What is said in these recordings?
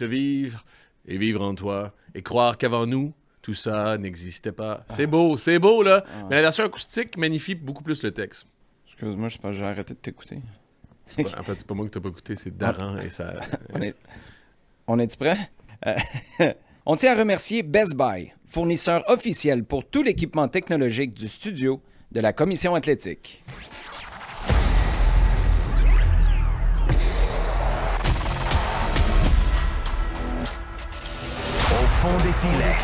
te vivre et vivre en toi et croire qu'avant nous, tout ça n'existait pas. C'est beau, là. Mais la version acoustique magnifie beaucoup plus le texte. Excuse-moi, je pense que j'ai arrêté de t'écouter. En fait, c'est pas moi que t'as pas écouté, c'est Daran et ça... On est-tu prêt? On tient à remercier Best Buy, fournisseur officiel pour tout l'équipement technologique du studio de la Commission athlétique. Au fond des filets.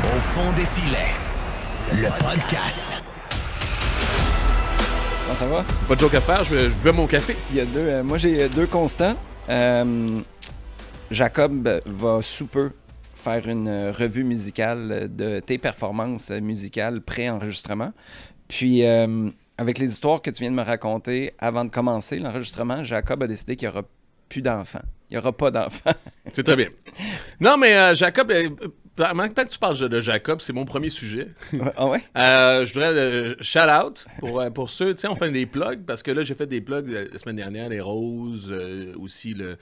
Au fond des filets. Le podcast. Comment ça va? Pas de joke à faire, je bois mon café. Il y a deux, moi, j'ai deux constants. Jacob va sous peu faire une revue musicale de tes performances musicales pré-enregistrement. Puis, avec les histoires que tu viens de me raconter avant de commencer l'enregistrement, Jacob a décidé qu'il n'y aura plus d'enfants. Il n'y aura pas d'enfants. C'est très bien. Non, mais Jacob, tant que tu parles de Jacob, c'est mon premier sujet. Ah ouais? Je voudrais shout-out pour ceux, tu sais, on fait des plugs, parce que là, j'ai fait des plugs la semaine dernière, les roses, aussi le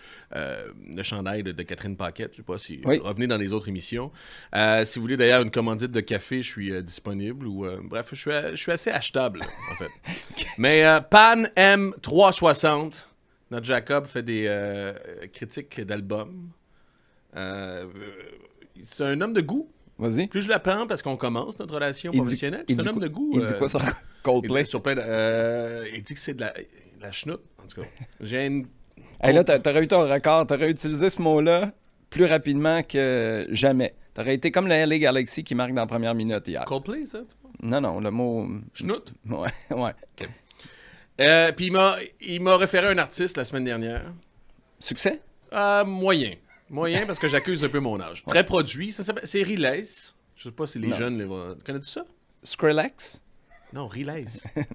chandail de Catherine Paquette. Je sais pas si revenez dans les autres émissions. Si vous voulez d'ailleurs une commandite de café, je suis disponible. Ou bref, je suis assez achetable, en fait. Mais Pan M360, notre Jacob fait des critiques d'albums. C'est un homme de goût. Vas-y. Plus je l'apprends parce qu'on commence notre relation professionnelle. C'est un homme de goût. Il dit quoi sur Coldplay? Il dit que c'est de la chenoute, en tout cas. J'ai une... Hey, là, t'aurais eu ton record. T'aurais utilisé ce mot-là plus rapidement que jamais. T'aurais été comme le LA Galaxy qui marque dans la première minute hier. Coldplay, ça? Non, le mot... Chenoute? Ouais. Okay. Puis il m'a référé un artiste la semaine dernière. Succès? Moyen. Moyen parce que j'accuse un peu mon âge. Très produit. C'est Riles. Je sais pas si les jeunes... Connais-tu ça? Skrillex? Non, Riles.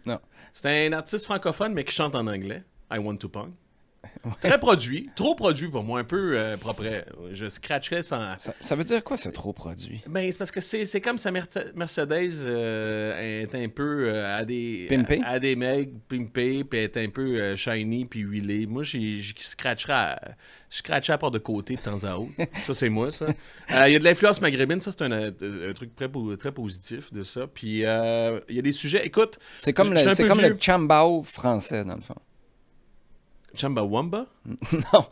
Non. C'est un artiste francophone, mais qui chante en anglais. I Want to Punk. Très produit. Trop produit pour moi. Un peu propre. Je scratcherais sans... Ça veut dire quoi, ce trop produit? Ben, c'est parce que c'est comme sa Mercedes est un peu à des mecs pimpés, puis est un peu shiny, puis huilé. Moi, je scratcherais à part de côté de temps à autre. Ça, c'est moi, ça. Il y a de l'influence maghrébine. Ça, c'est un truc très positif de ça. Puis, il y a des sujets... Écoute... C'est comme le Chambao français, dans le fond. Chambawamba? Non.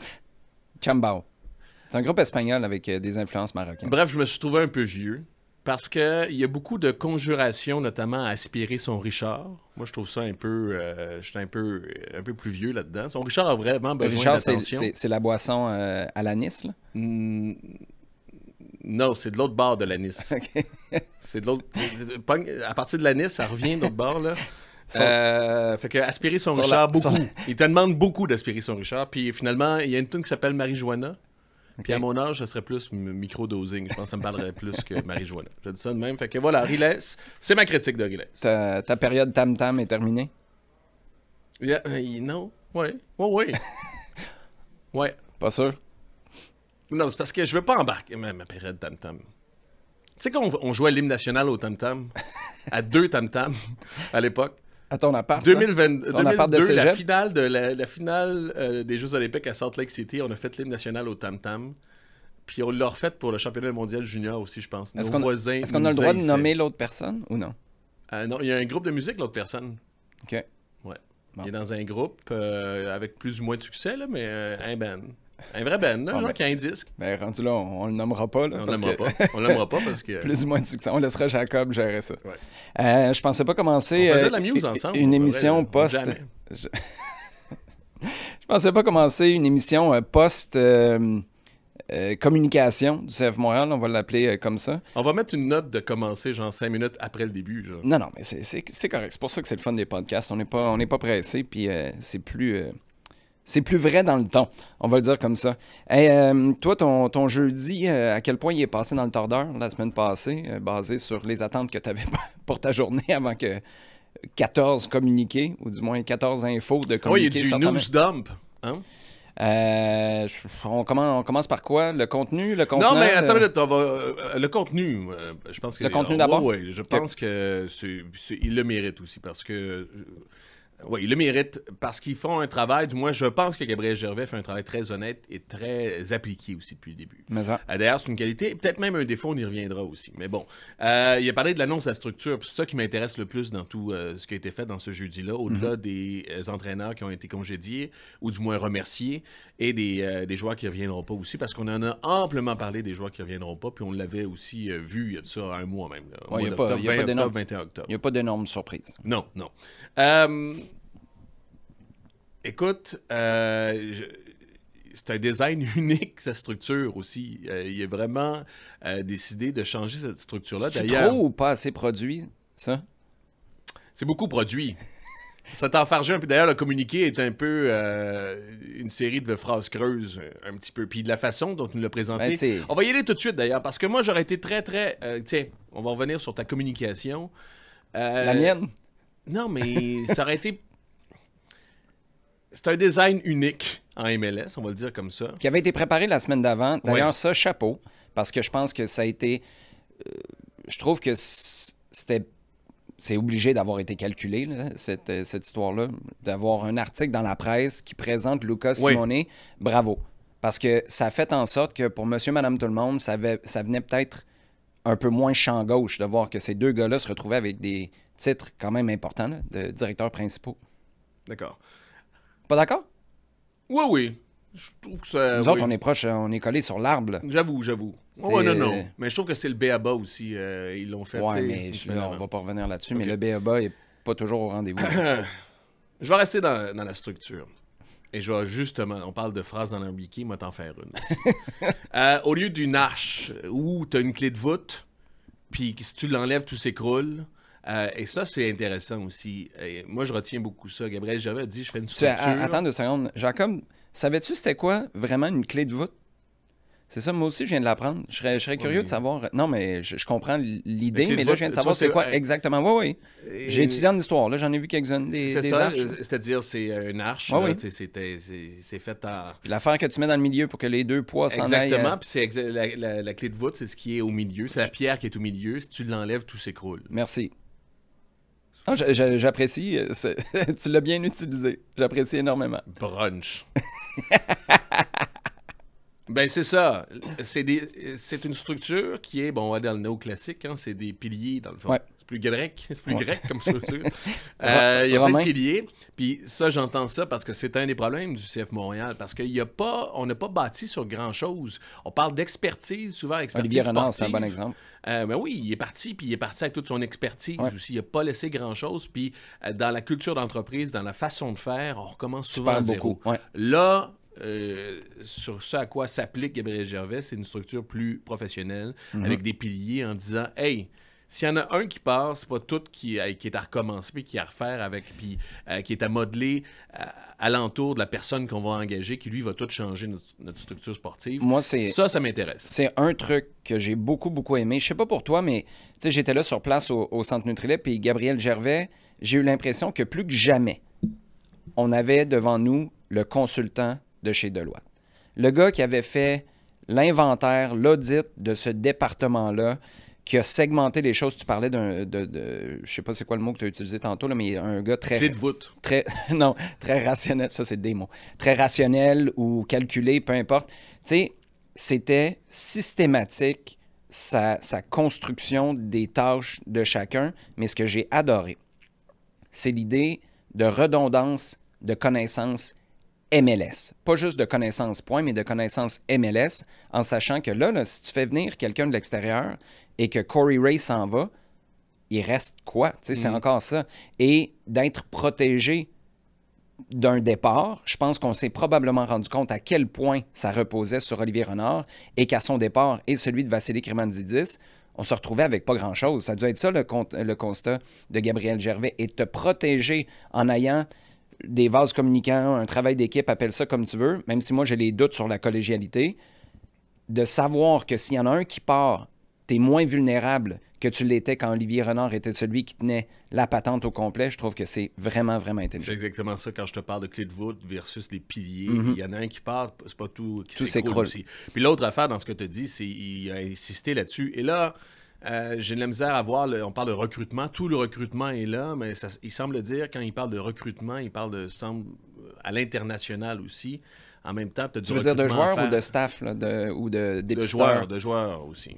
Chambao. C'est un groupe espagnol avec des influences marocaines. Bref, je me suis trouvé un peu vieux. Parce qu'il y a beaucoup de conjurations, notamment à aspirer son Richard. Moi, je trouve ça un peu... je suis un peu plus vieux là-dedans. Son Richard a vraiment besoin d'attention. C'est la boisson à l'anis, là? Non, c'est de l'autre bord de l'anis. OK. C'est de l'autre... À partir de l'anis, ça revient de l'autre bord, là. Fait que aspirer son Richard beaucoup. Il te demande beaucoup d'aspirer son Richard. Puis finalement, il y a une tune qui s'appelle Marijuana. Okay. Puis à mon âge, ça serait plus micro-dosing. Je pense que ça me parlerait plus que Marijuana. Je dis ça de même. Fait que voilà, Riles, c'est ma critique de Riles. Ta période tam-tam est terminée? Non. Ouais. Ouais. Pas sûr? Non, c'est parce que je veux pas embarquer ma période tam-tam. Tu sais qu'on jouait l'hymne national au tam-tam? À 2 tam-tam à l'époque. À ton appart, 2022, la finale des Jeux olympiques à Salt Lake City, on a fait l'hymne national au tam-tam. Puis on l'a refait pour le championnat mondial junior aussi, je pense. Est-ce qu'on a le droit de nommer l'autre personne ou non? Non, il y a un groupe de musique, l'autre personne. OK. Ouais. Bon. Il est dans un groupe avec plus ou moins de succès, là, mais un band. Un vrai band, là, genre qui a un disque. Ben, rendu là, on le nommera pas. Là, on l'aimera pas parce que... Plus ou moins de succès. On laissera Jacob gérer ça. Ouais. Je pensais pas commencer... On faisait de la muse ensemble. Une émission post... Je pensais pas commencer une émission post... communication du CF Montréal, on va l'appeler comme ça. On va mettre une note de commencer genre 5 minutes après le début. Genre. Non, mais c'est correct. C'est pour ça que c'est le fun des podcasts. On n'est pas pressé, puis c'est plus vrai dans le ton. On va le dire comme ça. Hey, toi, ton jeudi, à quel point il est passé dans le tordeur la semaine passée, basé sur les attentes que tu avais pour ta journée avant que 14 communiqués, ou du moins 14 infos de communiqués. Oui, il y a du news dump. Hein? On commence par quoi? Le contenu? Le contenu? Non, mais attends une minute, le contenu, je pense que... Le contenu d'abord? Oui, je pense que il le mérite aussi, parce que... Oui, il le mérite parce qu'ils font un travail, du moins je pense que Gabriel Gervais fait un travail très honnête et très appliqué aussi depuis le début. Mais ça. D'ailleurs, c'est une qualité, peut-être même un défaut, on y reviendra aussi. Mais bon, il a parlé de l'annonce de la structure, c'est ça qui m'intéresse le plus dans tout ce qui a été fait dans ce jeudi-là, au-delà des entraîneurs qui ont été congédiés, ou du moins remerciés, et des joueurs qui ne reviendront pas aussi, parce qu'on en a amplement parlé des joueurs qui ne reviendront pas, puis on l'avait aussi vu il y a de ça un mois même. Il n'y a pas d'énormes surprises. Non. Écoute, c'est un design unique, sa structure aussi. Il a vraiment décidé de changer cette structure-là. C'est trop ou pas assez produit, ça? C'est beaucoup produit. Ça t'enfarge un peu. D'ailleurs, le communiqué est un peu une série de phrases creuses, un petit peu. Puis de la façon dont tu nous l'as présenté. On va y aller tout de suite, d'ailleurs, parce que moi, j'aurais été très... tiens, on va revenir sur ta communication. La mienne? Non, mais ça aurait été... C'est un design unique en MLS, on va le dire comme ça. Qui avait été préparé la semaine d'avant. D'ailleurs, ça, chapeau, parce que je pense que ça a été... je trouve que c'est obligé d'avoir été calculé, là, cette histoire-là, d'avoir un article dans la presse qui présente Lucas Simone. Bravo. Parce que ça a fait en sorte que pour monsieur, madame, tout le monde, ça venait peut-être un peu moins champ gauche de voir que ces deux gars-là se retrouvaient avec des titres quand même importants là, de directeurs principaux. D'accord. Pas d'accord? Oui. Je trouve que ça... Nous autres, on est proches, on est collés sur l'arbre. J'avoue. Oh, non. Mais je trouve que c'est le B.A.B.A. aussi. Ils l'ont fait. Ouais, mais on va pas revenir là-dessus. Okay. Mais le B.A.B.A. est pas toujours au rendez-vous. Je vais rester dans la structure. Et je vais justement... On parle de phrases dans l'alambiqué, moi t'en faire une. Au lieu d'une arche où tu as une clé de voûte, puis si tu l'enlèves, tout s'écroule... et ça, c'est intéressant aussi. Et moi, je retiens beaucoup ça. Gabriel Gervais a dit, je fais une structure... Attends 2 secondes. Jacob, savais-tu c'était quoi vraiment une clé de voûte? C'est ça, moi aussi, je viens de l'apprendre. Je serais curieux de savoir... Non, mais je comprends l'idée, mais là, je viens de savoir c'est quoi exactement. Oui. J'ai étudié en histoire. Là, j'en ai vu quelques-unes des arches. C'est-à-dire, c'est une arche. C'est fait en... L'affaire que tu mets dans le milieu pour que les deux poids s'en aillent... Exactement. Puis la clé de voûte, c'est ce qui est au milieu. C'est la pierre qui est au milieu. Si tu l'enlèves, tout s'écroule. Merci. Non, j'apprécie. Tu l'as bien utilisé. J'apprécie énormément. Brunch. Ben, c'est ça. C'est une structure qui est, bon, on va dans le néoclassique, hein, c'est des piliers, dans le fond. Ouais. C'est plus grec comme structure. Il y a plein de piliers. Puis ça, j'entends ça parce que c'est un des problèmes du CF Montréal. Parce qu'on n'a pas bâti sur grand-chose. On parle d'expertise, souvent expertise Olivier Renard, sportive. c'est un bon exemple. Ben oui, il est parti, puis il est parti avec toute son expertise aussi. Il n'a pas laissé grand-chose. Puis dans la culture d'entreprise, dans la façon de faire, on recommence souvent à zéro. Ouais. Là... sur ce à quoi s'applique Gabriel Gervais, c'est une structure plus professionnelle, avec des piliers en disant « Hey, s'il y en a un qui part, c'est pas tout qui est à recommencer, puis qui est à refaire avec, puis qui est à modeler alentour de la personne qu'on va engager, qui lui va tout changer notre structure sportive. » Moi, ça m'intéresse. C'est un truc que j'ai beaucoup aimé. Je sais pas pour toi, mais j'étais là sur place au Centre Nutrilait, puis Gabriel Gervais, j'ai eu l'impression que plus que jamais, on avait devant nous le consultant de chez Deloitte. Le gars qui avait fait l'inventaire, l'audit de ce département-là, qui a segmenté les choses. Tu parlais je sais pas c'est quoi le mot que tu as utilisé tantôt, là, mais un gars très... Clé de voûte. Très rationnel. Ça, c'est des mots. Très rationnel ou calculé, peu importe. Tu sais, c'était systématique, sa construction des tâches de chacun. Mais ce que j'ai adoré, c'est l'idée de redondance de connaissances MLS. Pas juste de connaissances point, mais de connaissances MLS, en sachant que là, si tu fais venir quelqu'un de l'extérieur et que Corey Ray s'en va, il reste quoi? C'est encore ça. Et d'être protégé d'un départ, je pense qu'on s'est probablement rendu compte à quel point ça reposait sur Olivier Renard et qu'à son départ et celui de Vassili Krimanzidis, on se retrouvait avec pas grand-chose. Ça a dû être ça le constat de Gabriel Gervais, et te protéger en ayant des vases communicants, un travail d'équipe, appelle ça comme tu veux, même si moi j'ai les doutes sur la collégialité, de savoir que s'il y en a un qui part tu es moins vulnérable que tu l'étais quand Olivier Renard était celui qui tenait la patente au complet. Je trouve que c'est vraiment, vraiment intelligent. C'est exactement ça quand je te parle de clé de voûte versus les piliers. Il y en a un qui part, c'est pas tout qui s'écroule aussi. Puis l'autre affaire dans ce que tu as dit, c'est qu'il a insisté là-dessus. Et là, j'ai de la misère à voir, on parle de recrutement. Tout le recrutement est là, mais il semble dire, quand il parle de recrutement, il parle à l'international aussi. En même temps, tu veux dire de joueurs ou de staff, là, ou de joueurs aussi.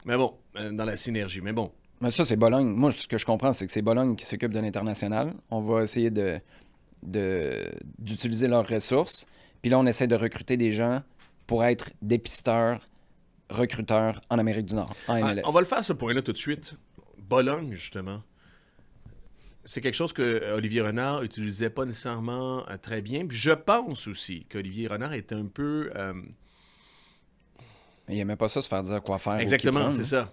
Mais bon, dans la synergie. Mais bon. Mais ça, c'est Bologne. Moi, ce que je comprends, c'est que c'est Bologne qui s'occupe de l'international. On va essayer d'utiliser leurs ressources. Puis là, on essaie de recruter des gens pour être dépisteurs, recruteurs en Amérique du Nord, en MLS. On va le faire, ce point-là, tout de suite. Bologne, justement. C'est quelque chose que Olivier Renard n'utilisait pas nécessairement très bien. Puis je pense aussi qu'Olivier Renard était un peu... Il n'aimait pas ça, se faire dire quoi faire. Exactement, c'est ça.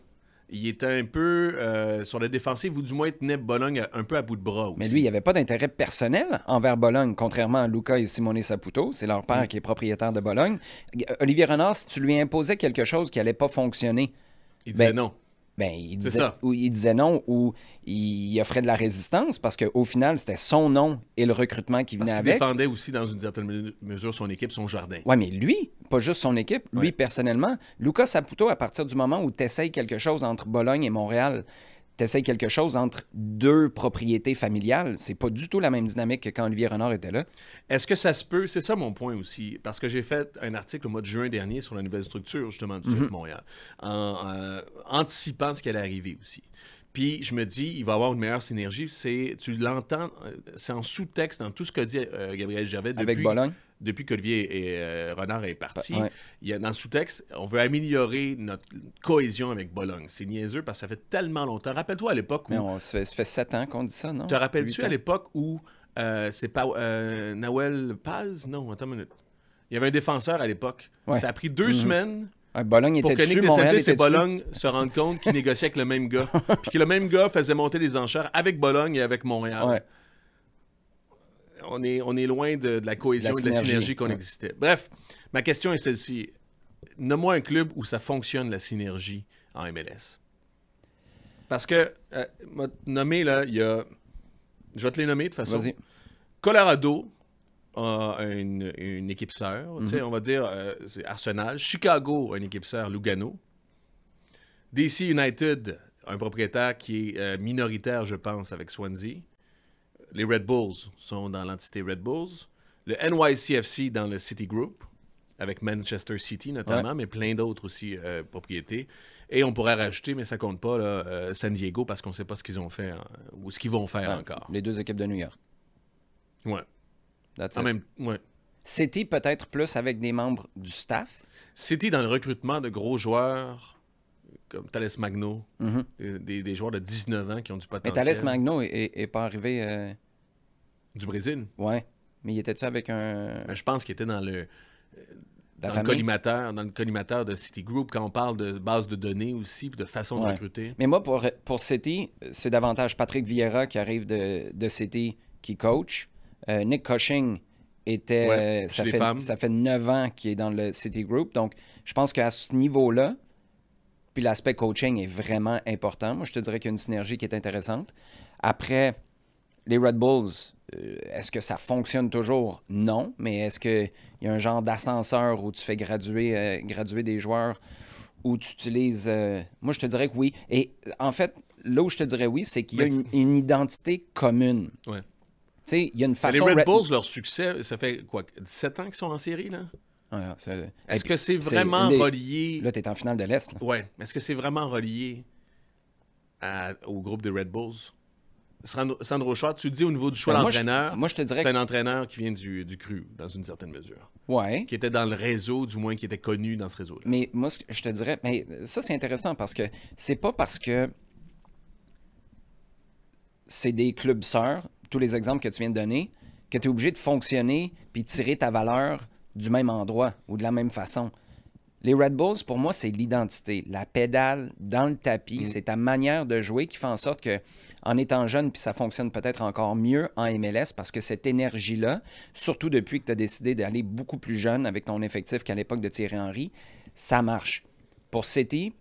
Il était un peu sur la défensive, ou du moins il tenait Bologne un peu à bout de bras aussi. Mais lui, il n'y avait pas d'intérêt personnel envers Bologne, contrairement à Luca et Simone Saputo. C'est leur père qui est propriétaire de Bologne. Olivier Renard, si tu lui imposais quelque chose qui n'allait pas fonctionner... Il disait non. Il disait non ou il offrait de la résistance parce qu'au final, c'était son nom et le recrutement qui venait avec. Il défendait aussi, dans une certaine mesure, son équipe, son jardin. Oui, mais lui, pas juste son équipe, lui personnellement. Luca Saputo, à partir du moment où tu essayes quelque chose entre Bologne et Montréal, tu essayes quelque chose entre deux propriétés familiales, c'est pas du tout la même dynamique que quand Olivier Renard était là. Est-ce que ça se peut? C'est ça mon point aussi. Parce que j'ai fait un article au mois de juin dernier sur la nouvelle structure, justement, du CF Montréal, en anticipant ce qui allait arriver aussi. Puis je me dis, il va y avoir une meilleure synergie. Tu l'entends, c'est en sous-texte dans tout ce qu'a dit Gabriel Gervais avec Bologne. Depuis qu'Olivier Renard est parti. Il y a, dans le sous-texte, on veut améliorer notre cohésion avec Bologne. C'est niaiseux parce que ça fait tellement longtemps. Rappelle-toi à l'époque où... Ça fait 7 ans qu'on dit ça, non? Te rappelles-tu à l'époque où c'est pas Nahuel Paz? Non, attends une minute. Il y avait un défenseur à l'époque. Ça a pris 2 semaines... Bologne pour était que Nick dessus, Montréal DeSantis et Bologne se rendent compte qu'ils négociaient avec le même gars. Puis que le même gars faisait monter les enchères avec Bologne et avec Montréal. Ouais. On est loin de la cohésion et de la synergie qu'on existait. Bref, ma question est celle-ci. Nomme-moi un club où ça fonctionne, la synergie, en MLS. Parce que, nommer, là, il y a... Je vais te les nommer, de toute façon. Vas-y. Colorado a une équipe sœur. On va dire, c'est Arsenal. Chicago a une équipe sœur, Lugano. DC United, un propriétaire qui est minoritaire, je pense, avec Swansea. Les Red Bulls sont dans l'entité Red Bulls. Le NYCFC dans le City Group, avec Manchester City notamment, mais plein d'autres aussi propriétés. Et on pourrait rajouter, mais ça compte pas, là, San Diego, parce qu'on ne sait pas ce qu'ils ont fait ou ce qu'ils vont faire encore. Les 2 équipes de New York. Ouais. Ouais. City peut-être plus avec des membres du staff. City dans le recrutement de gros joueurs comme Thales Magno, des joueurs de 19 ans qui ont du potentiel. Mais Thales Magno est pas arrivé... Du Brésil? Ouais. Mais il était-tu avec un... Je pense qu'il était dans le collimateur de Citigroup, quand on parle de base de données aussi, puis de façon de recruter. Mais moi, pour City, c'est davantage Patrick Vieira qui arrive de City qui coach. Nick Cushing était... ça fait 9 ans qu'il est dans le Citigroup. Donc, je pense qu'à ce niveau-là, puis l'aspect coaching est vraiment important. Moi, je te dirais qu'il y a une synergie qui est intéressante. Après, les Red Bulls, est-ce que ça fonctionne toujours? Non. Mais est-ce qu'il y a un genre d'ascenseur où tu fais graduer des joueurs, où tu utilises... Moi, je te dirais que oui. Et en fait, là où je te dirais oui, c'est qu'il y a une identité commune. Ouais. Tu sais, il y a une façon... Les Red Bulls, leur succès, ça fait quoi, 17 ans qu'ils sont en série, là? Est-ce que c'est vraiment relié... Là, tu es en finale de l'Est. Oui. Est-ce que c'est vraiment relié au groupe des Red Bulls? Sandro Schwartz, tu dis au niveau du choix d'entraîneur, moi, je te dirais c'est un entraîneur qui vient du CRU, dans une certaine mesure. Oui. Qui était dans le réseau, du moins qui était connu dans ce réseau-là. Mais moi, je te dirais... Mais ça, c'est intéressant parce que c'est pas parce que c'est des clubs sœurs, tous les exemples que tu viens de donner, que tu es obligé de fonctionner puis tirer ta valeur du même endroit ou de la même façon. Les Red Bulls, pour moi, c'est l'identité. La pédale dans le tapis, c'est ta manière de jouer qui fait en sorte que, en étant jeune, puis ça fonctionne peut-être encore mieux en MLS parce que cette énergie-là, surtout depuis que tu as décidé d'aller beaucoup plus jeune avec ton effectif qu'à l'époque de Thierry Henry, ça marche. Pour City,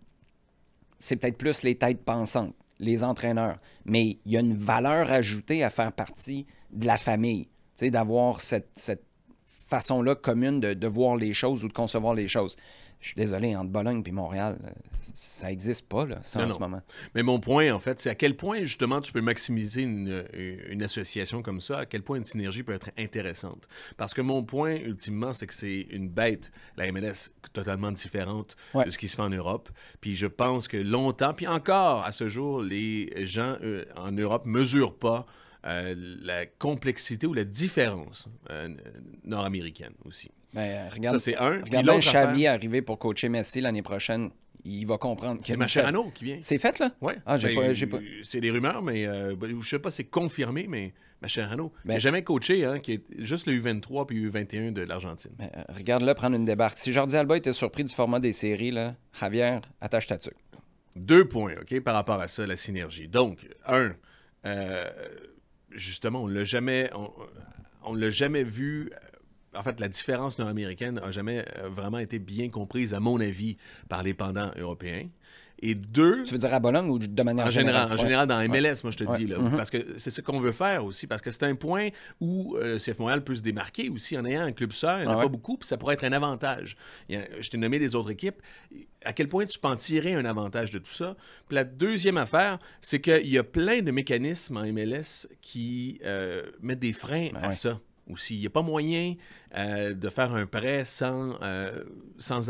c'est peut-être plus les têtes pensantes, les entraîneurs. Mais il y a une valeur ajoutée à faire partie de la famille. Tu sais, d'avoir cette façon-là commune de voir les choses ou de concevoir les choses. Je suis désolé, entre Bologne et Montréal, ça n'existe pas, là, ça, en ce moment. Mais mon point, en fait, c'est à quel point, justement, tu peux maximiser une association comme ça, à quel point une synergie peut être intéressante. Parce que mon point, ultimement, c'est que c'est une bête, la MLS, totalement différente de ce qui se fait en Europe. Puis je pense que longtemps, puis encore à ce jour, les gens en Europe ne mesurent pas la complexité ou la différence nord-américaine aussi. Ben, regarde, ça, c'est un. Regarde Xavi arriver pour coacher Messi l'année prochaine. Il va comprendre. C'est Mascherano qui vient. C'est fait, là? Oui. Ah, j'ai pas... C'est des rumeurs, mais je sais pas si c'est confirmé, mais Mascherano, il n'a jamais coaché, hein, qui est juste le U23 puis U21 de l'Argentine. Regarde-le prendre une débarque. Si Jordi Alba était surpris du format des séries, là, Javier, attache ta tuque. 2 points, OK, par rapport à ça, la synergie. Donc, justement, on l'a jamais vu. En fait, la différence nord-américaine n'a jamais vraiment été bien comprise, à mon avis, par les pendants européens. Et 2... Tu veux dire à Bologne ou de manière générale? En général, dans MLS, moi, je te dis. Là, parce que c'est ce qu'on veut faire aussi. Parce que c'est un point où CF Montréal peut se démarquer aussi en ayant un club sœur. Il n'y en a pas beaucoup, puis ça pourrait être un avantage. Je t'ai nommé les autres équipes. À quel point tu peux en tirer un avantage de tout ça? Puis la deuxième affaire, c'est qu'il y a plein de mécanismes en MLS qui mettent des freins à ça. Aussi. Il n'y a pas moyen de faire un prêt sans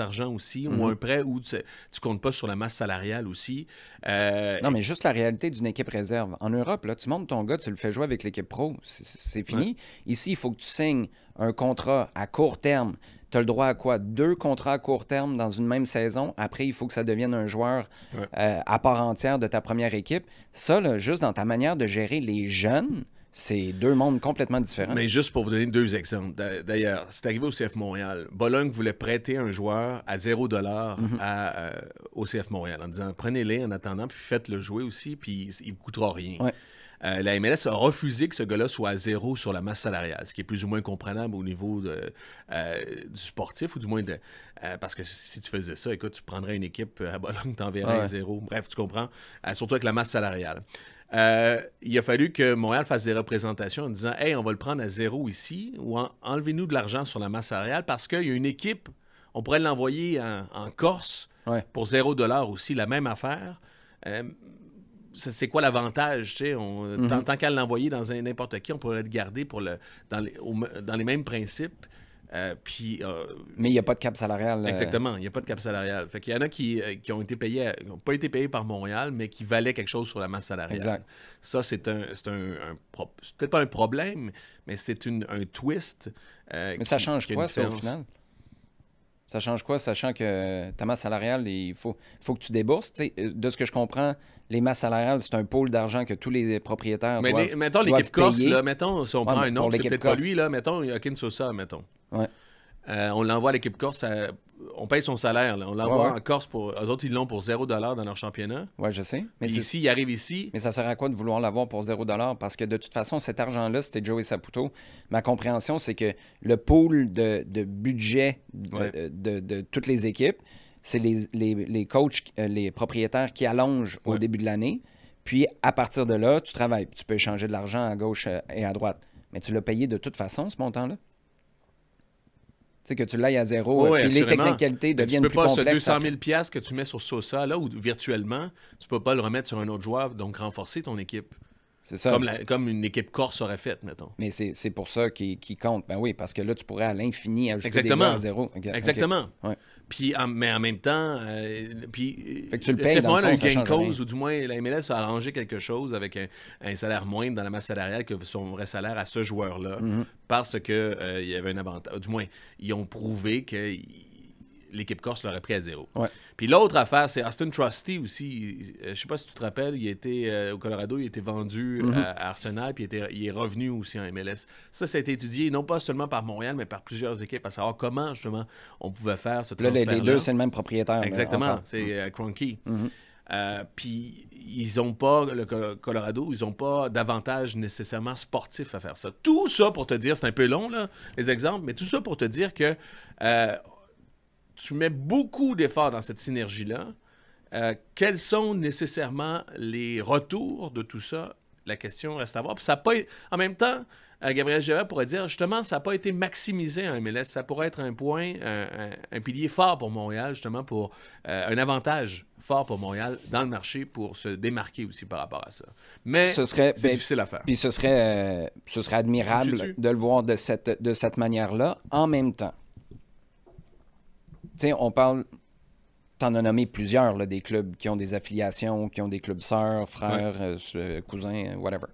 argent aussi, ou un prêt où tu ne comptes pas sur la masse salariale aussi. Non, mais juste la réalité d'une équipe réserve. En Europe, là, tu montes ton gars, tu le fais jouer avec l'équipe pro, c'est fini. Ouais. Ici, il faut que tu signes un contrat à court terme. Tu as le droit à quoi? 2 contrats à court terme dans une même saison. Après, il faut que ça devienne un joueur à part entière de ta première équipe. Ça, là, juste dans ta manière de gérer les jeunes, c'est 2 mondes complètement différents. Mais juste pour vous donner 2 exemples. D'ailleurs, c'est arrivé au CF Montréal. Bologne voulait prêter un joueur à 0$ au CF Montréal en disant prenez-les en attendant, puis faites-le jouer aussi, puis il ne coûtera rien. Ouais. La MLS a refusé que ce gars-là soit à 0 sur la masse salariale, ce qui est plus ou moins comprenable au niveau du sportif, ou du moins parce que si tu faisais ça, écoute, tu prendrais une équipe à Bologne, t'enverrais à 0. Bref, tu comprends. Surtout avec la masse salariale. Il a fallu que Montréal fasse des représentations en disant « Hey, on va le prendre à 0 ici ou enlevez-nous de l'argent sur la masse salariale parce qu'il y a une équipe, on pourrait l'envoyer en Corse pour 0$ aussi, la même affaire. C'est quoi l'avantage? Tant qu'à l'envoyer dans n'importe qui, on pourrait le garder dans les mêmes principes. Mais il n'y a pas de cap salarial. Exactement, il n'y a pas de cap salarial. Fait qu'il y en a qui ont été payés, n'ont pas été payés par Montréal, mais qui valaient quelque chose sur la masse salariale. Exact. Ça, c'est peut-être pas un problème, mais c'est un twist. Mais ça change quoi, ça, au final? Ça change quoi, sachant que ta masse salariale, il faut que tu débourses? De ce que je comprends, les masses salariales, c'est un pôle d'argent que tous les propriétaires doivent mettons l'équipe corse, là, mettons, si on prend un autre, c'est peut-être corse. pas lui, là, mettons Joaquin Sosa, mettons. Ouais. On l'envoie à l'équipe corse, on paye son salaire. Là. On l'envoie en Corse eux autres, ils l'ont pour 0$ dans leur championnat. Oui, je sais. Mais ici, il arrive ici. Mais ça sert à quoi de vouloir l'avoir pour 0$? Parce que de toute façon, cet argent-là, c'était Joey Saputo. Ma compréhension, c'est que le pool de budget de toutes les équipes, c'est les coachs, les propriétaires qui allongent au début de l'année. Puis, à partir de là, tu travailles. Tu peux échanger de l'argent à gauche et à droite. Mais tu l'as payé de toute façon, ce montant-là? Tu sais, que tu l'ailles à 0, puis les technicalités deviennent plus complexes. Tu peux pas, ce 200 000 $ que tu mets sur Sosa, là, ou virtuellement, tu peux pas le remettre sur un autre joueur, donc renforcer ton équipe. C'est ça. Comme une équipe corse aurait fait, mettons. Mais c'est pour ça qu'il compte. Ben oui, parce que là, tu pourrais à l'infini ajouter des gars à 0. Exactement. Okay. Ouais. Puis, mais en même temps, fait que tu le payes, dans le fond, ça change rien. Ou du moins, la MLS a arrangé quelque chose avec un salaire moindre dans la masse salariale que son vrai salaire à ce joueur-là, parce que il y avait un avantage. Du moins, ils ont prouvé que l'équipe corse l'aurait pris à 0. Ouais. Puis l'autre affaire, c'est Austin Trusty aussi. Je sais pas si tu te rappelles, il était au Colorado, il était vendu à Arsenal, puis il est revenu aussi en MLS. Ça a été étudié non pas seulement par Montréal, mais par plusieurs équipes, à savoir comment, justement, on pouvait faire ce transfert-là. Les deux, c'est le même propriétaire. Exactement, c'est Kroenke. Puis ils n'ont pas, le Colorado, ils n'ont pas d'avantage nécessairement sportif à faire ça. Tout ça pour te dire, c'est un peu long, là, les exemples, mais tout ça pour te dire que tu mets beaucoup d'efforts dans cette synergie-là. Quels sont nécessairement les retours de tout ça? La question reste à voir. Puis ça a pas... En même temps, Gabriel Gérard pourrait dire, justement, ça n'a pas été maximisé en MLS. Ça pourrait être un point, un pilier fort pour Montréal, justement, pour un avantage fort pour Montréal dans le marché pour se démarquer aussi par rapport à ça. Mais c'est difficile à faire. Puis ce serait admirable de le voir de cette manière-là. En même temps, tu sais, on parle... T'en as nommé plusieurs, là, des clubs qui ont des affiliations, qui ont des clubs sœurs, frères, cousins, whatever.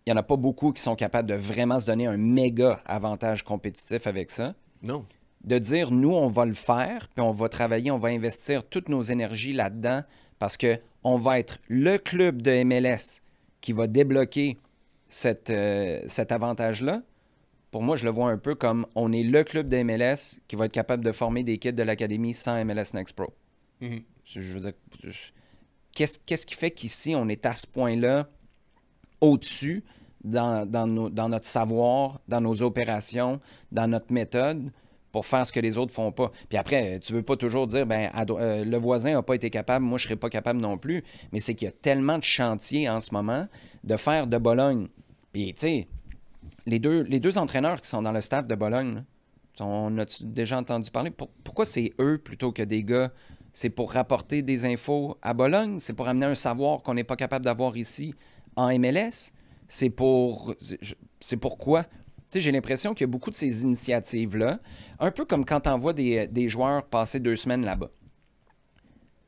Il n'y en a pas beaucoup qui sont capables de vraiment se donner un méga avantage compétitif avec ça. Non. De dire, nous, on va le faire, puis on va travailler, on va investir toutes nos énergies là-dedans parce qu'on va être le club de MLS qui va débloquer cet avantage-là. Pour moi, je le vois un peu comme on est le club de MLS qui va être capable de former des kids de l'académie sans MLS Next Pro. Mm-hmm. Je veux dire, qu'est-ce qui fait qu'ici, on est à ce point-là au-dessus dans notre savoir, dans nos opérations, dans notre méthode pour faire ce que les autres font pas. Puis après, tu veux pas toujours dire, le voisin n'a pas été capable, moi, je serais pas capable non plus. Mais c'est qu'il y a tellement de chantiers en ce moment de faire de Bologne. Puis, tu sais, les deux entraîneurs qui sont dans le staff de Bologne, là, on a déjà entendu parler? Pourquoi c'est eux plutôt que des gars? C'est pour rapporter des infos à Bologne? C'est pour amener un savoir qu'on n'est pas capable d'avoir ici en MLS? C'est pourquoi? Tu sais, j'ai l'impression qu'il y a beaucoup de ces initiatives-là, un peu comme quand on voit des joueurs passer 2 semaines là-bas.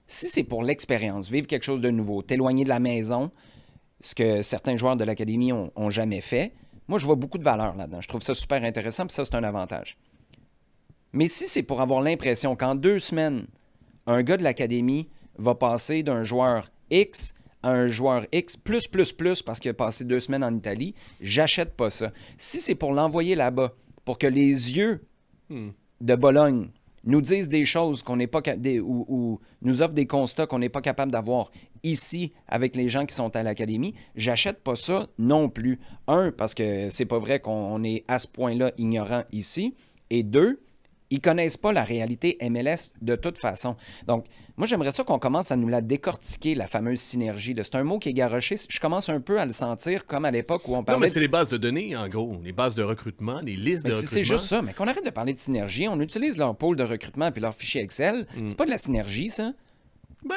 Si c'est pour l'expérience, vivre quelque chose de nouveau, t'éloigner de la maison, ce que certains joueurs de l'académie ont jamais fait, moi, je vois beaucoup de valeur là-dedans. Je trouve ça super intéressant, puis ça, c'est un avantage. Mais si c'est pour avoir l'impression qu'en 2 semaines, un gars de l'académie va passer d'un joueur X à un joueur X plus parce qu'il a passé 2 semaines en Italie, j'achète pas ça. Si c'est pour l'envoyer là-bas, pour que les yeux de Bologne nous disent des choses qu'on n'est pas ou nous offrent des constats qu'on n'est pas capable d'avoir ici avec les gens qui sont à l'académie, j'achète pas ça non plus. 1, parce que c'est pas vrai qu'on est à ce point-là ignorant ici. Et 2, ils connaissent pas la réalité MLS de toute façon. Donc, moi, j'aimerais ça qu'on commence à nous la décortiquer, la fameuse synergie. C'est un mot qui est garoché. Je commence un peu à le sentir comme à l'époque où on parlait... Non, mais c'est les bases de données, en gros. Les bases de recrutement, les listes de recrutement. C'est juste ça. Mais qu'on arrête de parler de synergie. On utilise leur pôle de recrutement puis leur fichier Excel. C'est pas de la synergie, ça? Ben,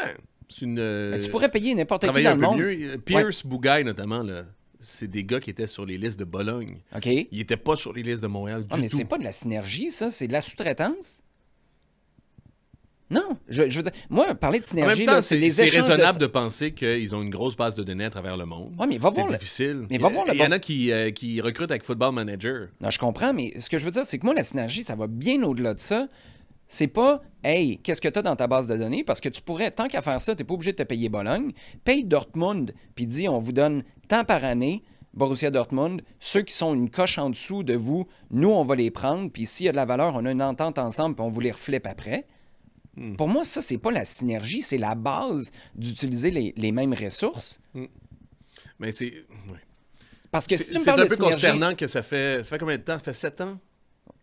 c'est une... tu pourrais payer n'importe qui dans le monde. Mieux. Pierce Bougaille, notamment, là. C'est des gars qui étaient sur les listes de Bologne. OK. Ils n'étaient pas sur les listes de Montréal du tout. Mais c'est pas de la synergie, ça. C'est de la sous-traitance. Non. Je veux dire, moi, parler de synergie, en même temps, c'est des échanges raisonnable de penser qu'ils ont une grosse base de données à travers le monde. Ouais, mais va voir c'est difficile. Mais va voir Il y en a qui recrutent avec Football Manager. Non, je comprends, mais ce que je veux dire, c'est que moi, la synergie, ça va bien au-delà de ça. C'est pas, hey, qu'est-ce que tu as dans ta base de données? Parce que tu pourrais, tant qu'à faire ça, tu n'es pas obligé de te payer Bologne. Paye Dortmund, puis dis, on vous donne tant par année, Borussia Dortmund, ceux qui sont une coche en dessous de vous, nous, on va les prendre, puis s'il y a de la valeur, on a une entente ensemble, puis on vous les reflippe après. Pour moi, ça, c'est pas la synergie, c'est la base d'utiliser les mêmes ressources. Mais c'est... Ouais. Parce que si tu me parles de synergie... C'est un peu consternant que ça fait combien de temps? Ça fait 7 ans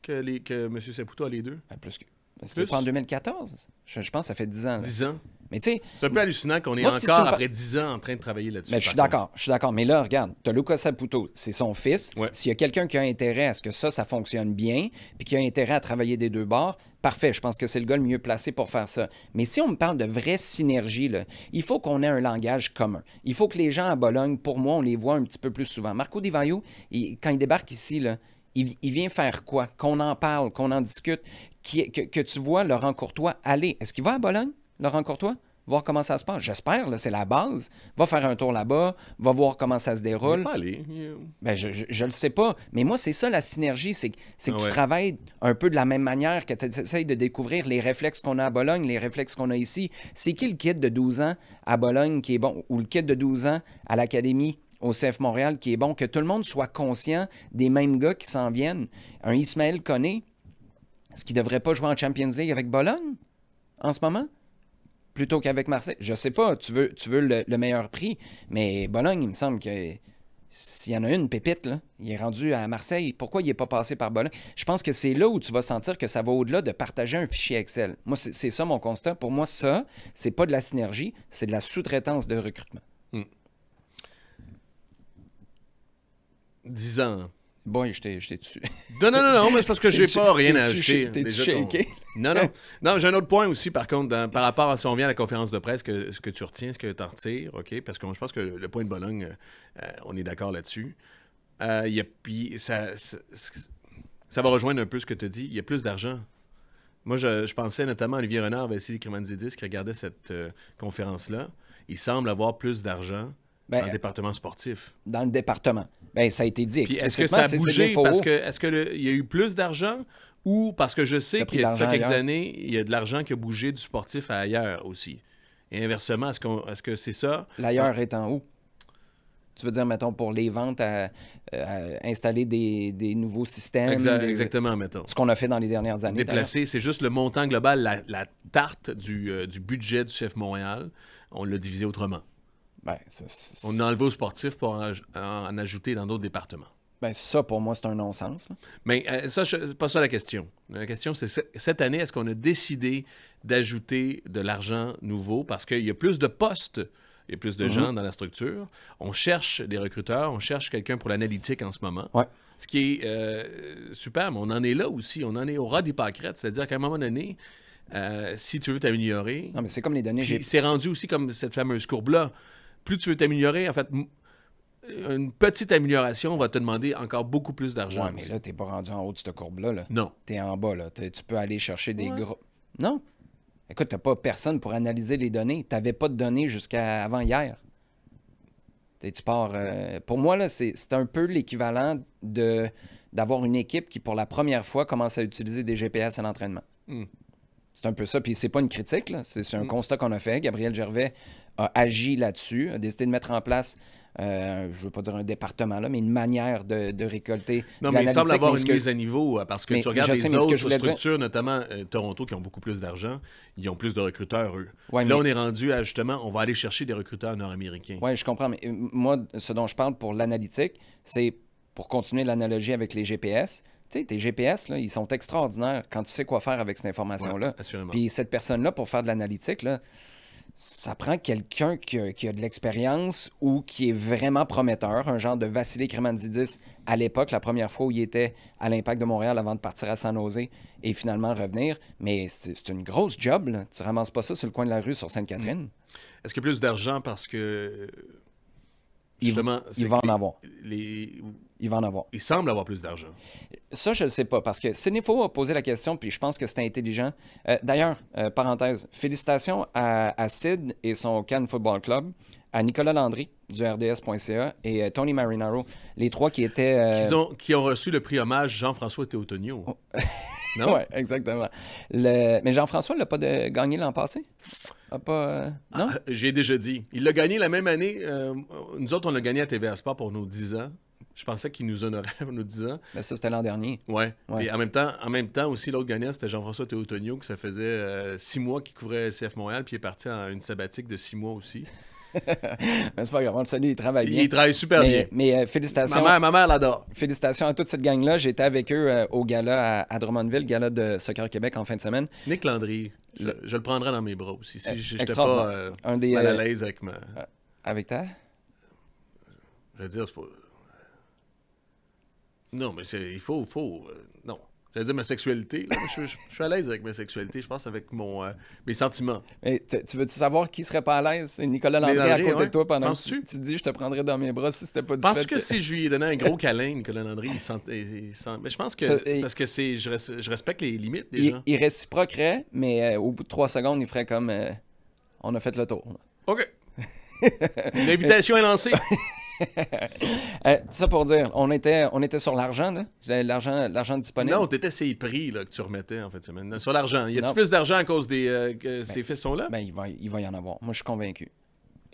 que M. Saputo a les deux? Ben, plus que... C'est pas en 2014? Je pense que ça fait 10 ans. Là. 10 ans? Mais tu sais... C'est un peu hallucinant qu'on est encore, après 10 ans, en train de travailler là-dessus. Mais je suis d'accord. Mais là, regarde, tu as Luca Saputo, c'est son fils. Ouais. S'il y a quelqu'un qui a intérêt à ce que ça fonctionne bien, puis qui a intérêt à travailler des deux bords, parfait, je pense que c'est le gars le mieux placé pour faire ça. Mais si on me parle de vraie synergie, là, il faut qu'on ait un langage commun. Il faut que les gens à Bologne, pour moi, on les voit un petit peu plus souvent. Marco Di Vaio, quand il débarque ici, là, il vient faire quoi? Qu'on en parle, qu'on en discute, que tu vois Laurent Courtois aller. Est-ce qu'il va à Bologne, Laurent Courtois? Voir comment ça se passe. J'espère, là, c'est la base. Va faire un tour là-bas, va voir comment ça se déroule. Il va pas aller. Ben, je le sais pas. Mais moi, c'est ça la synergie, c'est que tu travailles un peu de la même manière, que tu essaies de découvrir les réflexes qu'on a à Bologne, les réflexes qu'on a ici. C'est qui le kid de 12 ans à Bologne qui est bon, ou le kid de 12 ans à l'Académie au CF Montréal qui est bon, que tout le monde soit conscient des mêmes gars qui s'en viennent. Un Ismaël Koné, est-ce qu'il ne devrait pas jouer en Champions League avec Bologne en ce moment? Plutôt qu'avec Marseille. Je sais pas, tu veux le meilleur prix, mais Bologne, il me semble que s'il y en a une pépite, là, il est rendu à Marseille, pourquoi il n'est pas passé par Bologne? Je pense que c'est là où tu vas sentir que ça va au-delà de partager un fichier Excel. Moi, c'est ça mon constat. Pour moi, ça, c'est pas de la synergie, c'est de la sous-traitance de recrutement. 10 ans. Bon, je t'ai dessus. Non, mais c'est parce que j'ai pas rien à ajouter. T'es-tu shaké? Non. Non, j'ai un autre point aussi, par contre, par rapport à si on vient à la conférence de presse, ce que tu retiens, ce que tu en retires, OK? Parce que je pense que le point de Bologne, on est d'accord là-dessus. Puis ça va rejoindre un peu ce que tu as dit. Il y a plus d'argent. Moi, je pensais notamment à Olivier Renard, Vassili Krimanzidis, qui regardait cette conférence-là. Il semble avoir plus d'argent dans le département sportif. Dans le département. Bien, ça a été dit. Puis est-ce que ça a bougé parce que il y a eu plus d'argent ou parce que je sais qu'il y a quelques années, il y a de l'argent qui a bougé du sportif à ailleurs aussi. Et inversement, est-ce que c'est ça? L'ailleurs étant où? Tu veux dire, mettons, pour les ventes, à installer des nouveaux systèmes? Exactement, mettons. Ce qu'on a fait dans les dernières années. Déplacer, c'est juste le montant global, la tarte du budget du CF Montréal, on l'a divisé autrement. Ben, on a enlevé au sportif pour en ajouter dans d'autres départements. Ben, ça, pour moi, c'est un non-sens. Là. Mais ça, c'est pas ça la question. La question, c'est cette année, est-ce qu'on a décidé d'ajouter de l'argent nouveau parce qu'il y a plus de postes, il y a plus de gens dans la structure. On cherche des recruteurs, on cherche quelqu'un pour l'analytique en ce moment. Ouais. Ce qui est super, mais on en est là aussi. On en est au ras des pâquerettes. C'est-à-dire qu'à un moment donné, si tu veux t'améliorer... Non, mais c'est comme les données... C'est rendu aussi comme cette fameuse courbe-là. Plus tu veux t'améliorer, en fait, une petite amélioration va te demander encore beaucoup plus d'argent. Oui, mais là, tu n'es pas rendu en haut de cette courbe-là. Là. Non. Tu es en bas. Là. Tu peux aller chercher des gros... Non. Écoute, tu n'as pas personne pour analyser les données. Tu n'avais pas de données jusqu'à avant hier. Tu pars... Pour moi, là, c'est un peu l'équivalent d'avoir une équipe qui, pour la première fois, commence à utiliser des GPS à l'entraînement. C'est un peu ça. Puis c'est pas une critique, là. C'est un constat qu'on a fait. Gabriel Gervais a agi là-dessus, a décidé de mettre en place, je ne veux pas dire un département, là, mais une manière de récolter. Non, mais il semble avoir une mise à niveau parce que tu regardes les autres structures, notamment Toronto, qui ont beaucoup plus d'argent, ils ont plus de recruteurs, eux. Ouais, là, on est rendu à, justement, on va aller chercher des recruteurs nord-américains. Oui, je comprends. Mais moi, ce dont je parle pour l'analytique, c'est pour continuer l'analogie avec les GPS. Tu sais, tes GPS, là, ils sont extraordinaires quand tu sais quoi faire avec cette information-là. Ouais, puis cette personne-là, pour faire de l'analytique, là, ça prend quelqu'un qui a de l'expérience ou qui est vraiment prometteur, un genre de Vassili Krimanzidis à l'époque, la première fois où il était à l'Impact de Montréal avant de partir à San Jose et finalement revenir. Mais c'est une grosse job, là. Tu ramasses pas ça sur le coin de la rue sur Sainte-Catherine. Est-ce qu'il y a plus d'argent parce que... Il va en avoir. Il va en avoir. Il semble avoir plus d'argent. Ça, je ne le sais pas, parce que Sénéfo a posé la question, puis je pense que c'était intelligent. D'ailleurs, parenthèse, félicitations à Sid et son Cannes Football Club, à Nicolas Landry du RDS.ca et Tony Marinaro, les trois qui étaient... Qui ont reçu le prix hommage Jean-François Théotonio. Oh. Non? Oui, exactement. Mais Jean-François ne l'a pas gagné l'an passé? Non? J'ai déjà dit. Il l'a gagné la même année. Nous autres, on l'a gagné à TVA Sport pour nos 10 ans. Je pensais qu'il nous honorait pour nos 10 ans. Mais ça, c'était l'an dernier. Oui. Et en même temps aussi, l'autre gagnant, c'était Jean-François Théotonio, que ça faisait 6 mois qu'il couvrait CF Montréal, puis il est parti en une sabbatique de 6 mois aussi. Mais c'est pas grave, on le salue, il travaille bien. Il travaille super bien. Mais félicitations. Ma mère l'adore. Félicitations à toute cette gang-là. J'étais avec eux au gala à Drummondville, gala de Soccer Québec en fin de semaine. Nick Landry, je le prendrais dans mes bras aussi. Si je n'étais pas mal à l'aise avec ma... Avec ta? Je veux dire, c'est pas... Non, mais il faut non. J'allais dire ma sexualité. Là. Je suis à l'aise avec ma sexualité, je pense, avec mes sentiments. Mais tu veux-tu savoir qui serait pas à l'aise? C'est Nicolas Landry à côté de toi pendant que tu dis je te prendrais dans mes bras si c'était pas du fait. Penses-tu que si je lui donnais un gros câlin, Nicolas Landry, il sent... Mais je pense que c'est parce que je respecte les limites des gens. Il réciproquerait, mais au bout de 3 secondes, il ferait comme on a fait le tour. OK. L'invitation est lancée. Ça pour dire, on était sur l'argent, là. L'argent disponible. Non, t'étais ces prix là, que tu remettais en fait semaine. Sur l'argent. Y a-tu plus d'argent à cause des ces fils sont là? Ben, il va y en avoir. Moi, je suis convaincu.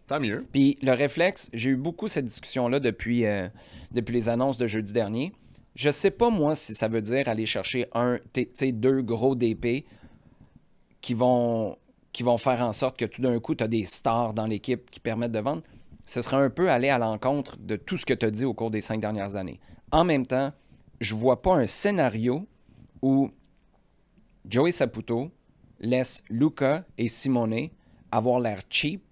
Tant mieux. Puis le réflexe, j'ai eu beaucoup cette discussion-là depuis les annonces de jeudi dernier. Je sais pas, moi, si ça veut dire aller chercher 2 gros DP qui vont faire en sorte que tout d'un coup, tu as des stars dans l'équipe qui permettent de vendre. ce serait un peu aller à l'encontre de tout ce que tu as dit au cours des 5 dernières années. En même temps, je vois pas un scénario où Joey Saputo laisse Luka et Simone avoir l'air cheap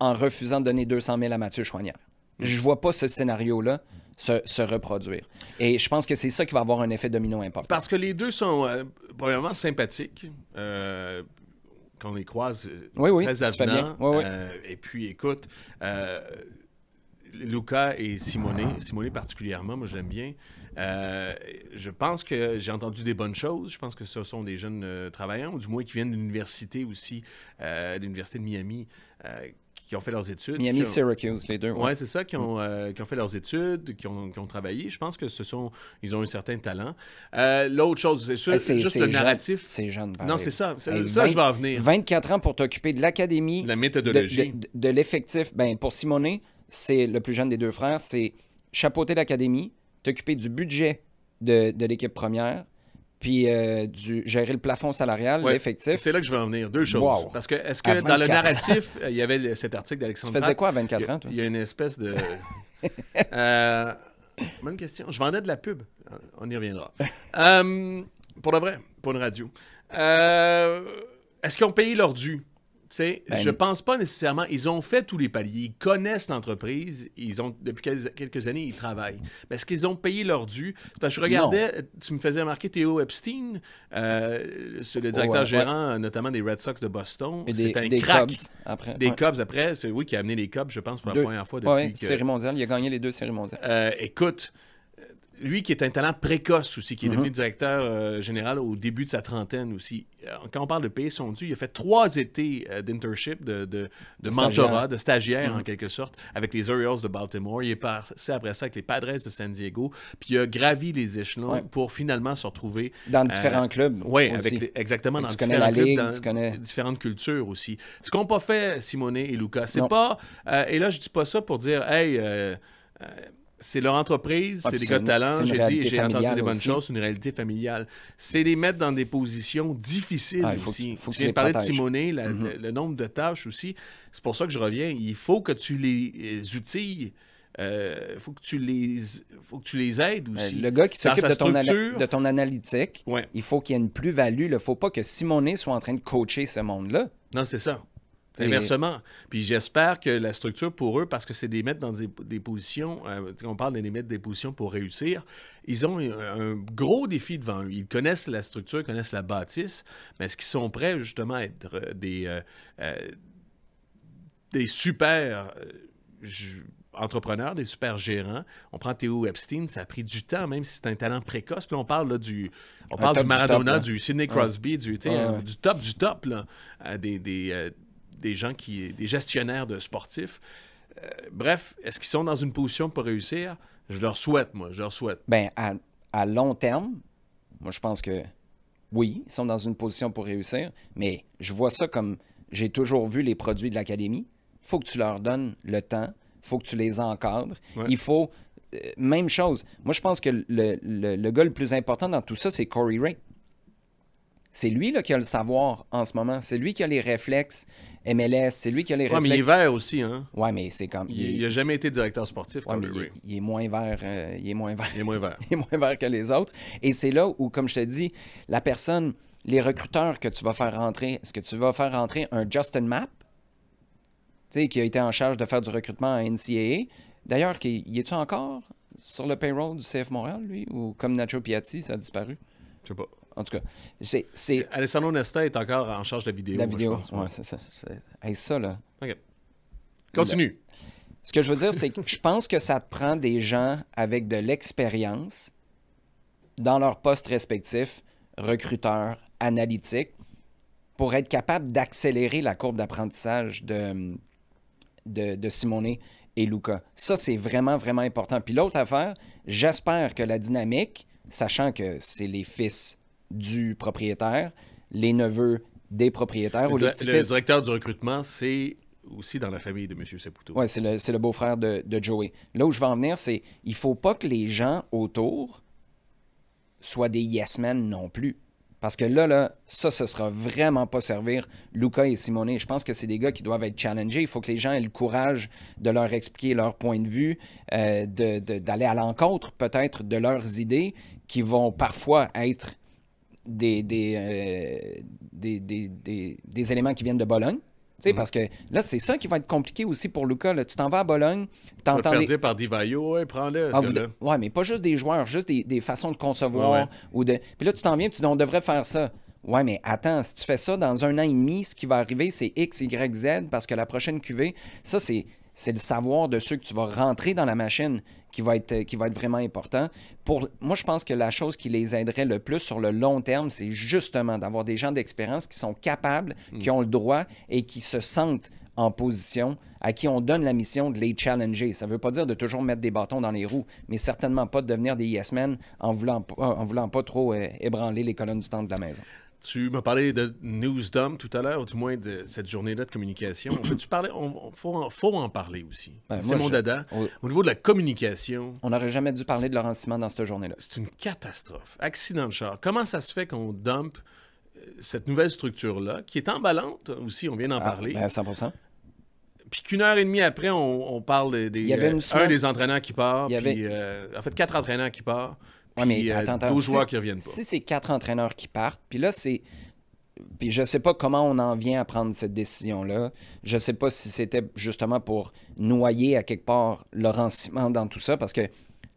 en refusant de donner 200 000 à Mathieu Choinière. Je vois pas ce scénario-là se reproduire. Et je pense que c'est ça qui va avoir un effet domino important. Parce que les deux sont probablement sympathiques. Quand on les croise, très avenants. Et puis, écoute, Luka et Simone particulièrement, moi, je l'aime bien. Je pense que j'ai entendu des bonnes choses. Je pense que ce sont des jeunes travailleurs, ou du moins qui viennent de l'université aussi, l'université de Miami, qui ont fait leurs études. Miami-Syracuse, les deux. Oui, c'est ça, qui ont fait leurs études, qui ont travaillé. Je pense que ils ont un certain talent. L'autre chose, c'est sûr, c'est juste le narratif. C'est jeune, pareil. Non, c'est ça. Ça, je vais en venir. 24 ans pour t'occuper de l'académie. La méthodologie. De l'effectif. Ben, pour Simone, c'est le plus jeune des deux frères. C'est chapeauter l'académie, t'occuper du budget de l'équipe première, puis gérer le plafond salarial, l'effectif. C'est là que je veux en venir. Deux choses. Wow. Parce que, est-ce que dans le narratif, il y avait cet article d'Alexandre Tu faisais quoi à 24 ans, toi? Il y a une espèce de... bonne question. Je vendais de la pub. On y reviendra. Pour de vrai, pour une radio. Est-ce qu'ils ont payé leur dû? Je pense pas nécessairement. Ils ont fait tous les paliers. Ils connaissent l'entreprise. Depuis quelques années, ils travaillent. Mais est-ce qu'ils ont payé leur dû? Parce que je regardais, tu me faisais remarquer Theo Epstein, le directeur gérant, notamment des Red Sox de Boston. C'est un crack. Cubs après. Des Cubs après. C'est lui qui a amené les Cubs, je pense, pour la première fois depuis. Oui, Série mondiale. Il a gagné les 2 séries mondiales. Écoute, lui qui est un talent précoce aussi, qui est devenu directeur général au début de sa trentaine aussi. Quand on parle de payer son dû, il a fait 3 étés d'internship, de mentorat, de stagiaire en quelque sorte, avec les Orioles de Baltimore. Il est passé après ça avec les Padres de San Diego. Puis il a gravi les échelons pour finalement se retrouver... Dans différents clubs. Oui, exactement. Dans différents clubs, dans différentes cultures aussi. Ce qu'ont pas fait Simone et Luka. C'est pas... et là, je dis pas ça pour dire, hey... c'est leur entreprise, c'est des gars de talent. J'ai entendu des bonnes choses, c'est une réalité familiale. C'est les mettre dans des positions difficiles aussi. Tu viens de parler de Simone, le nombre de tâches aussi. C'est pour ça que je reviens. Il faut que tu les outilles. Il faut que tu les aides aussi. Le gars qui s'occupe de ton analytique, il faut qu'il y ait une plus-value. Il ne faut pas que Simone soit en train de coacher ce monde-là. Non, c'est ça. Inversement. Puis j'espère que la structure pour eux, parce que c'est des mettre dans des positions, on parle de les mettre des positions pour réussir, ils ont un gros défi devant eux. Ils connaissent la structure, ils connaissent la bâtisse, mais est-ce qu'ils sont prêts justement à être des super entrepreneurs, des super gérants? On prend Theo Epstein, ça a pris du temps, même si c'est un talent précoce. Puis on parle là, du Maradona, du Sidney Crosby, du top là, des gens des gestionnaires de sportifs. Bref, est-ce qu'ils sont dans une position pour réussir? Je leur souhaite. Bien, à long terme, moi, je pense que oui, ils sont dans une position pour réussir, mais je vois ça comme j'ai toujours vu les produits de l'académie. Il faut que tu leur donnes le temps, il faut que tu les encadres. Ouais. Il faut... même chose. Moi, je pense que le gars le plus important dans tout ça, c'est Corey Ray. C'est lui là, qui a le savoir en ce moment. C'est lui qui a les réflexes MLS. C'est lui qui a les réflexes. Mais il est vert aussi, hein? Ouais, mais c'est comme... Il n'a jamais été directeur sportif, Corey Ray. Il est moins vert. Il est moins vert. Il est moins vert. Il est moins vert que les autres. Et c'est là où, comme je te dis, la personne, les recruteurs que tu vas faire rentrer, est-ce que tu vas faire rentrer un Justin Mapp, tu sais, qui a été en charge de faire du recrutement à NCAA? D'ailleurs, y est-tu encore sur le payroll du CF Montréal, lui? Ou comme Nacho Piatti, ça a disparu? Je sais pas. En tout cas, c'est... Alessandro Nesta est encore en charge de la vidéo. La vidéo, oui, c'est ça. Ça, là... OK. Continue. Ce que je veux dire, c'est que je pense que ça te prend des gens avec de l'expérience dans leurs postes respectifs, recruteurs, analytiques, pour être capable d'accélérer la courbe d'apprentissage de Simone et Luka. Ça, c'est vraiment, vraiment important. Puis l'autre affaire, j'espère que la dynamique, sachant que c'est les fils du propriétaire, les neveux des propriétaires. Le directeur du recrutement, c'est aussi dans la famille de M. Saputo. Oui, c'est le beau-frère de Joey. Là où je veux en venir, c'est il ne faut pas que les gens autour soient des yes-men non plus. Parce que là, ça, ce sera vraiment pas servir Luka et Simone. Je pense que c'est des gars qui doivent être challengés. Il faut que les gens aient le courage de leur expliquer leur point de vue, d'aller à l'encontre peut-être de leurs idées qui vont parfois être des éléments qui viennent de Bologne. Parce que là, c'est ça qui va être compliqué aussi pour Luka. Là. Tu t'en vas à Bologne, tu vas te faire dire par Divaio, ouais, prends-le. Oui, mais pas juste des joueurs, juste des façons de concevoir. Puis là, tu t'en viens et tu dis, on devrait faire ça. Ouais, mais attends, si tu fais ça dans 1 an et demi, ce qui va arriver, c'est X, Y, Z, parce que la prochaine QV, ça, c'est le savoir de ceux que tu vas rentrer dans la machine qui va être vraiment important. Moi, je pense que la chose qui les aiderait le plus sur le long terme, c'est justement d'avoir des gens d'expérience qui sont capables, qui ont le droit et qui se sentent en position, à qui on donne la mission de les challenger. Ça ne veut pas dire de toujours mettre des bâtons dans les roues, mais certainement pas de devenir des yes-men en voulant pas trop ébranler les colonnes du temple de la maison. Tu m'as parlé de News Dump tout à l'heure, ou du moins de cette journée-là de communication. Faut en parler aussi. C'est mon dada. Au niveau de la communication... On n'aurait jamais dû parler de Laurent Simon dans cette journée-là. C'est une catastrophe. Accident de char. Comment ça se fait qu'on dump cette nouvelle structure-là, qui est emballante aussi, on vient d'en parler. 100%. Puis qu'une heure et demie après, on parle un des entraîneurs qui part, en fait 4 entraîneurs qui partent. Oui, mais attends, 12 joueurs qui reviennent pas. Si c'est 4 entraîneurs qui partent, puis là, puis je sais pas comment on en vient à prendre cette décision-là. Je sais pas si c'était justement pour noyer à quelque part Laurent Simon dans tout ça, parce que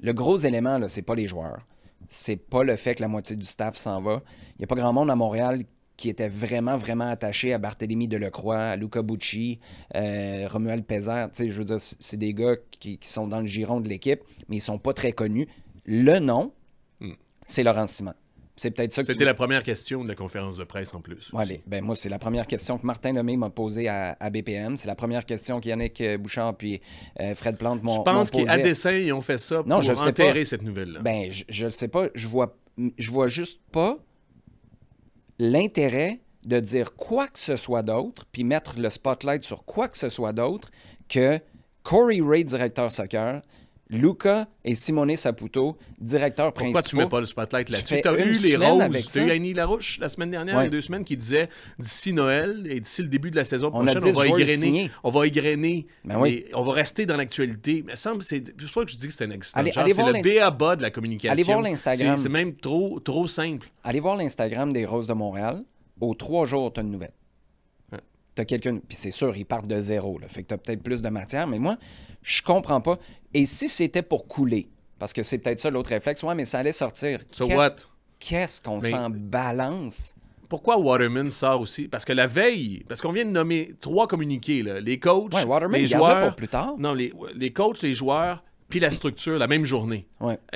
le gros élément, là, c'est pas les joueurs. C'est pas le fait que la moitié du staff s'en va. Il n'y a pas grand monde à Montréal qui était vraiment, vraiment attaché à Barthélemy Delecroix, à Luca Bucci, Romuald Pézère. Tu sais, je veux dire, c'est des gars qui sont dans le giron de l'équipe, mais ils sont pas très connus. Le nom, c'est Laurent Simon. C'est peut-être ça que C'était la première question de la conférence de presse en plus. Ouais, moi, c'est la première question que Martin Lemay m'a posée à BPM. C'est la première question qu'Yannick Bouchard puis Fred Plante m'ont posée. Je pense qu'à dessein, ils ont fait ça pour enterrer cette nouvelle-là. Ben, je le sais pas. Je vois juste pas l'intérêt de dire quoi que ce soit d'autre puis mettre le spotlight sur quoi que ce soit d'autre que Corey Ray, directeur soccer, Luka et Simone Saputo, directeurs principaux. Pourquoi tu mets pas le spotlight là-dessus? Tu as eu les Roses, tu as eu Annie Larouche la semaine dernière, il y a 2 semaines, qui disait d'ici Noël et d'ici le début de la saison prochaine, on va égrener, on va rester dans l'actualité. Mais ça me semble, c'est pour ça que je dis que c'est un accident. C'est le b.a.-ba de la communication. Allez voir l'Instagram. C'est même trop simple. Allez voir l'Instagram des Roses de Montréal. Aux 3 jours, tu as une nouvelle. T'as quelqu'un, puis c'est sûr, ils partent de zéro, là, fait que t'as peut-être plus de matière, mais moi, je comprends pas. Et si c'était pour couler, parce que c'est peut-être ça l'autre réflexe, mais ça allait sortir. Qu'est-ce qu'on s'en balance? Pourquoi Waterman sort aussi? Parce que la veille, parce qu'on vient de nommer 3 communiqués, là, les coachs, les joueurs, pour plus tard. Non, les coachs, les joueurs, puis la structure, la même journée.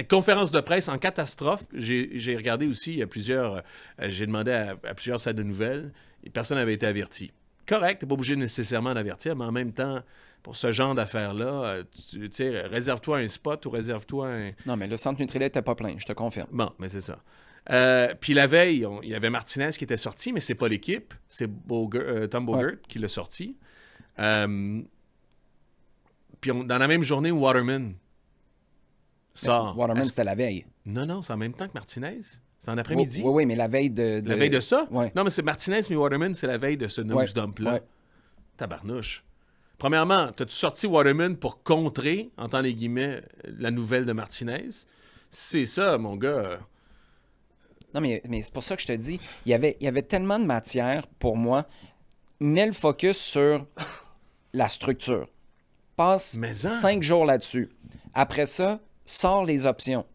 Conférence de presse en catastrophe. J'ai regardé aussi, il y a plusieurs, j'ai demandé à plusieurs salles de nouvelles, et personne n'avait été averti. Correct, t'es pas obligé nécessairement d'avertir, mais en même temps, pour ce genre d'affaires-là, tu sais, réserve-toi un spot ou réserve-toi un... Non, mais le centre Nutrilait n'était pas plein, je te confirme. Bon, mais c'est ça. Puis la veille, il y avait Martinez qui était sorti, mais c'est pas l'équipe, c'est Tom Bogert qui l'a sorti. Puis dans la même journée, Waterman sort. Waterman, c'était la veille. Non, c'est en même temps que Martinez. C'est en après-midi. Oui, mais la veille de... La veille de ça? Ouais. Non, mais c'est Martinez, mais Waterman, c'est la veille de ce nose dump-là. Ouais. Tabarnouche. Premièrement, t'as-tu sorti Waterman pour contrer, en temps les guillemets, la nouvelle de Martinez? C'est ça, mon gars. Non, mais c'est pour ça que je te dis, il y avait tellement de matière pour moi. Mets le focus sur la structure. Passe 5 jours là-dessus. Après ça, sors les options.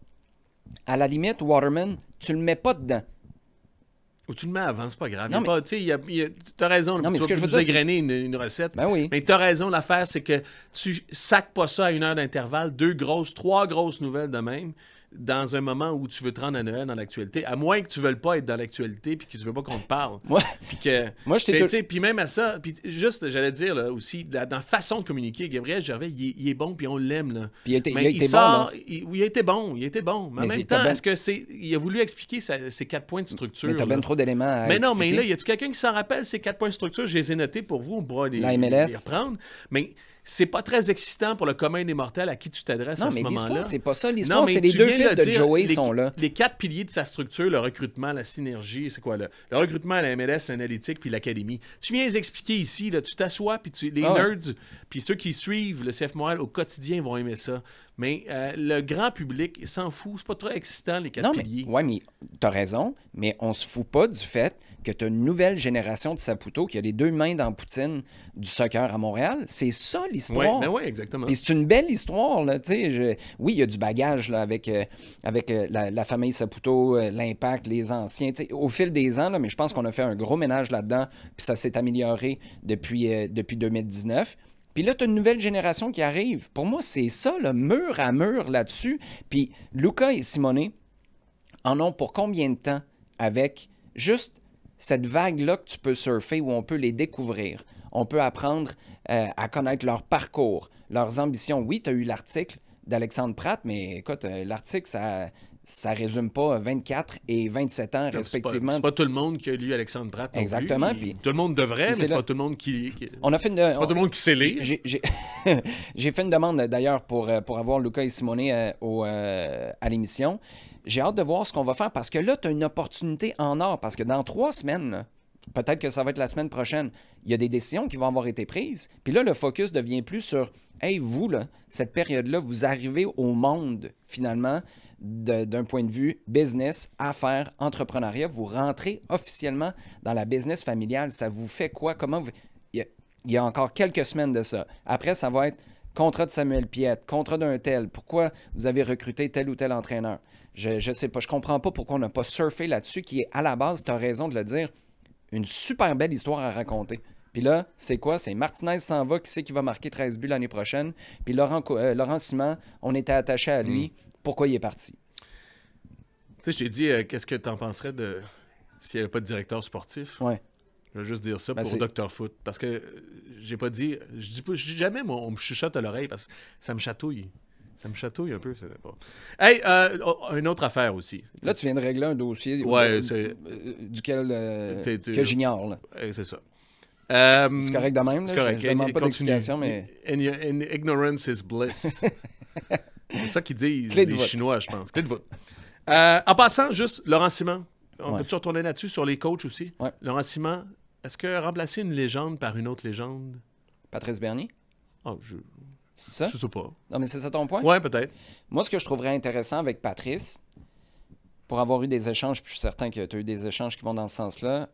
À la limite, Waterman, tu le mets pas dedans. Ou tu le mets avant, c'est pas grave. Tu as raison, non, mais tu vas égrener une recette. Ben oui. Mais tu as raison, l'affaire, c'est que tu sacs pas ça à 1 heure d'intervalle, 3 grosses nouvelles de même, dans un moment où tu veux te rendre à Noël dans l'actualité, à moins que tu ne veuilles pas être dans l'actualité puis que tu veux pas qu'on te parle. Moi, puis même à ça, puis juste, j'allais dire là, aussi, dans la façon de communiquer, Gabriel Gervais, il est bon puis on l'aime. Là. Puis il a été bon. Il était bon. Mais en même temps, est-ce que il a voulu expliquer ces 4 points de structure? Mais tu as bien trop d'éléments à Mais non, expliquer. mais là, y a-tu quelqu'un qui s'en rappelle ces 4 points de structure? Je les ai notés pour vous, on pourra les MLS. reprendre. Mais c'est pas très excitant pour le commun des mortels à qui tu t'adresses à ce moment-là. Non, mais l'histoire, c'est pas ça. L'histoire, c'est les deux fils de Joey sont là. Les 4 piliers de sa structure, le recrutement, la synergie, c'est quoi, le recrutement, la MLS, l'analytique, puis l'académie. Tu viens les expliquer ici, là, tu t'assois, puis les nerds, puis ceux qui suivent le CF Montréal au quotidien vont aimer ça. Mais le grand public, il s'en fout. C'est pas trop excitant, les 4 piliers. Oui, mais t'as raison, mais on se fout pas du fait que tu as une nouvelle génération de Saputo qui a les 2 mains dans la poutine du soccer à Montréal. C'est ça, l'histoire. Oui, exactement. Puis c'est une belle histoire, là, tu sais. Oui, il y a du bagage, là, avec la famille Saputo, l'impact, les anciens, tu sais, au fil des ans, là, mais je pense qu'on a fait un gros ménage là-dedans, puis ça s'est amélioré depuis 2019. Puis là, tu as une nouvelle génération qui arrive. Pour moi, c'est ça, là, mur à mur là-dessus. Puis Luca et Simone en ont pour combien de temps avec juste cette vague-là que tu peux surfer, où on peut les découvrir. On peut apprendre à connaître leur parcours, leurs ambitions. Oui, tu as eu l'article d'Alexandre Pratt, mais écoute, l'article, ça résume pas 24 et 27 ans, respectivement. C'est pas tout le monde qui a lu Alexandre Pratt non Exactement. Plus. Tout le monde devrait, mais c'est pas tout le monde qui... On a fait c'est pas tout le monde qui sait lire. J'ai fait une demande, d'ailleurs, pour avoir Luca et Simone à l'émission. J'ai hâte de voir ce qu'on va faire, parce que là, tu as une opportunité en or, parce que dans 3 semaines, là, peut-être que ça va être la semaine prochaine, il y a des décisions qui vont avoir été prises. Puis là, le focus devient plus sur « Hey, vous, là, cette période-là, vous arrivez au monde, finalement, d'un point de vue business, affaires, entrepreneuriat. Vous rentrez officiellement dans la business familiale. Ça vous fait quoi? Comment vous... Il y a encore quelques semaines de ça. Après, ça va être contrat de Samuel Piette, contrat d'un tel. Pourquoi vous avez recruté tel ou tel entraîneur? Je sais pas. Je comprends pas pourquoi on n'a pas surfé là-dessus, qui est, à la base, tu as raison de le dire, une super belle histoire à raconter. Puis là, c'est quoi? C'est Martinez s'en va, qui sait qu'il va marquer 13 buts l'année prochaine. Puis Laurent Simon, on était attaché à lui. Pourquoi il est parti? Tu sais, je t'ai dit, qu'est-ce que tu en penserais s'il n'y avait pas de directeur sportif? Ouais. Je vais juste dire ça pour Dr. Foot. Parce que j'ai pas dit... Je dis jamais, moi, on me chuchote à l'oreille, parce que ça me chatouille. Ça me chatouille un peu. Pas... Hey, une autre affaire aussi. Là, tu viens de régler un dossier duquel que j'ignore. Là. C'est ça. C'est correct de même. Là. C'est correct. Je ne demande pas d'explication, mais... Ignorance is bliss. C'est ça qu'ils disent, Clé de les voûte. Chinois, je pense. Clé de voûte. En passant, juste, Laurent Simon. On peut-tu retourner là-dessus, sur les coachs aussi? Ouais. Laurent Simon, est-ce que remplacer une légende par une autre légende? Patrice Bernier? Oh, C'est ça? Je sais pas. Non, mais c'est ça ton point? Ouais, peut-être. Moi, ce que je trouverais intéressant avec Patrice, pour avoir eu des échanges, puis je suis certain que tu as eu des échanges qui vont dans ce sens-là,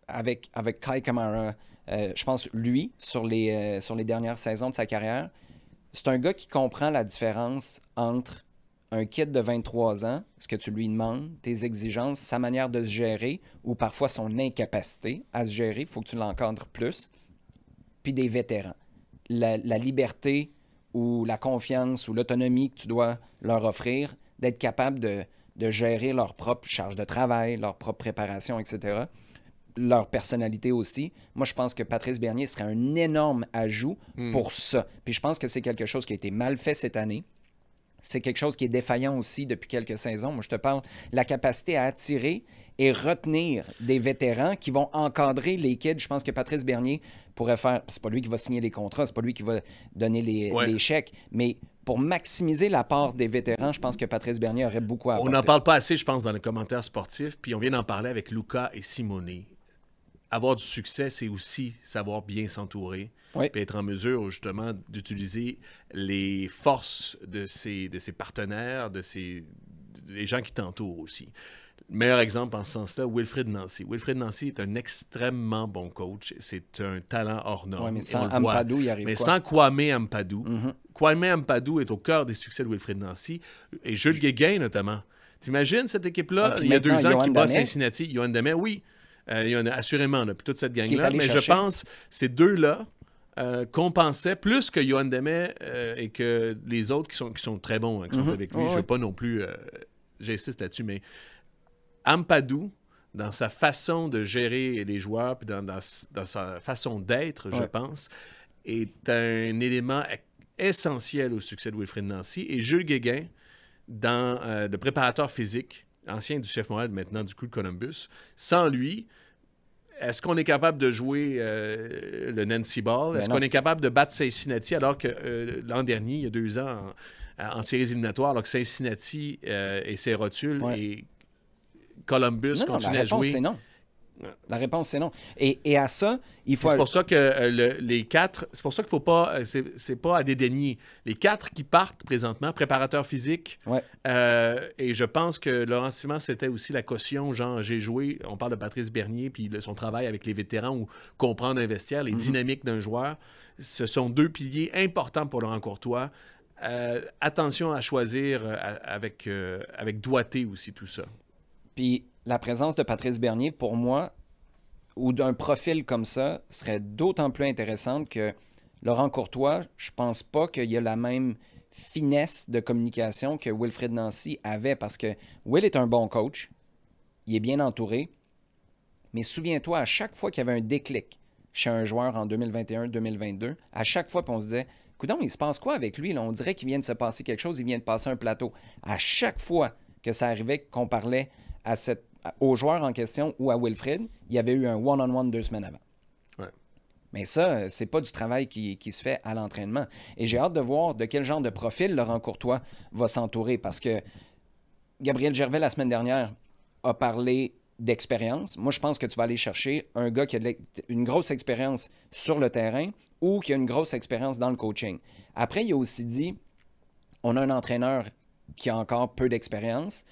avec Kai Kamara, je pense, lui, sur les dernières saisons de sa carrière, c'est un gars qui comprend la différence entre un kid de 23 ans, ce que tu lui demandes, tes exigences, sa manière de se gérer, ou parfois son incapacité à se gérer, il faut que tu l'encadres plus, puis des vétérans. La liberté ou la confiance ou l'autonomie que tu dois leur offrir, d'être capable de gérer leur propre charge de travail, leur propre préparation, etc., leur personnalité aussi. Moi, je pense que Patrice Bernier serait un énorme ajout pour ça. Puis je pense que c'est quelque chose qui a été mal fait cette année. C'est quelque chose qui est défaillant aussi depuis quelques saisons. Moi, je te parle de la capacité à attirer et retenir des vétérans qui vont encadrer les kids. Je pense que Patrice Bernier pourrait faire... C'est pas lui qui va signer les contrats, c'est pas lui qui va donner les chèques, mais pour maximiser l'apport des vétérans, je pense que Patrice Bernier aurait beaucoup à apporter. On n'en parle pas assez, je pense, dans les commentaires sportifs, puis on vient d'en parler avec Luca et Simone. Avoir du succès, c'est aussi savoir bien s'entourer, puis être en mesure, justement, d'utiliser les forces de ses partenaires, des gens qui t'entourent aussi. Le meilleur exemple en ce sens-là, Wilfried Nancy. Wilfried Nancy est un extrêmement bon coach. C'est un talent hors norme. Oui, mais sans Ampadu, il arrive mais quoi? sans Kwame Ampadu. Kwame Ampadu est au cœur des succès de Wilfried Nancy. Et Jules Guéguin, notamment. T'imagines cette équipe-là, il y a 2 ans, qui bat Cincinnati. Johan Damet, oui. Il y en a assurément, là, puis toute cette gang-là. Mais je pense ces deux-là compensaient plus que Johan Damet et que les autres qui sont très bons, qui sont avec lui. Je ne veux pas non plus... j'insiste là-dessus, mais Ampadu, dans sa façon de gérer les joueurs, puis dans sa façon d'être, je pense, est un élément essentiel au succès de Wilfried Nancy. Et Jules Guéguin, le préparateur physique, ancien du CF Montréal, maintenant du coup de Columbus, sans lui, est-ce qu'on est capable de jouer le Nancy Ball? Est-ce qu'on est capable de battre Cincinnati alors que l'an dernier, il y a 2 ans, en séries éliminatoires, alors que Cincinnati et ses rotules et Columbus continuent à jouer? C'est non. La réponse, c'est non. Et à ça, il faut... C'est pour ça que les 4... C'est pour ça qu'il ne faut pas... C'est pas à dédaigner. Les 4 qui partent présentement, préparateurs physiques, et je pense que Laurent Simon, c'était aussi la caution, genre, j'ai joué, on parle de Patrice Bernier, puis son travail avec les vétérans ou comprendre un vestiaire, les dynamiques d'un joueur. Ce sont 2 piliers importants pour Laurent Courtois. Attention à choisir avec doigté aussi tout ça. Puis la présence de Patrice Bernier, pour moi, ou d'un profil comme ça, serait d'autant plus intéressante que Laurent Courtois, je pense pas qu'il y a la même finesse de communication que Wilfried Nancy avait, parce que Will est un bon coach, il est bien entouré, mais souviens-toi, à chaque fois qu'il y avait un déclic chez un joueur en 2021-2022, à chaque fois, on se disait, coudonc, il se passe quoi avec lui? Là? On dirait qu'il vient de se passer quelque chose, il vient de passer un plateau. À chaque fois que ça arrivait, qu'on parlait au joueur en question ou à Wilfried, il y avait eu un one-on-one 2 semaines avant. Ouais. Mais ça, c'est pas du travail qui se fait à l'entraînement. Et j'ai hâte de voir de quel genre de profil Laurent Courtois va s'entourer, parce que Gabriel Gervais, la semaine dernière, a parlé d'expérience. Moi, je pense que tu vas aller chercher un gars qui a une grosse expérience sur le terrain ou qui a une grosse expérience dans le coaching. Après, il a aussi dit, on a un entraîneur qui a encore peu d'expérience.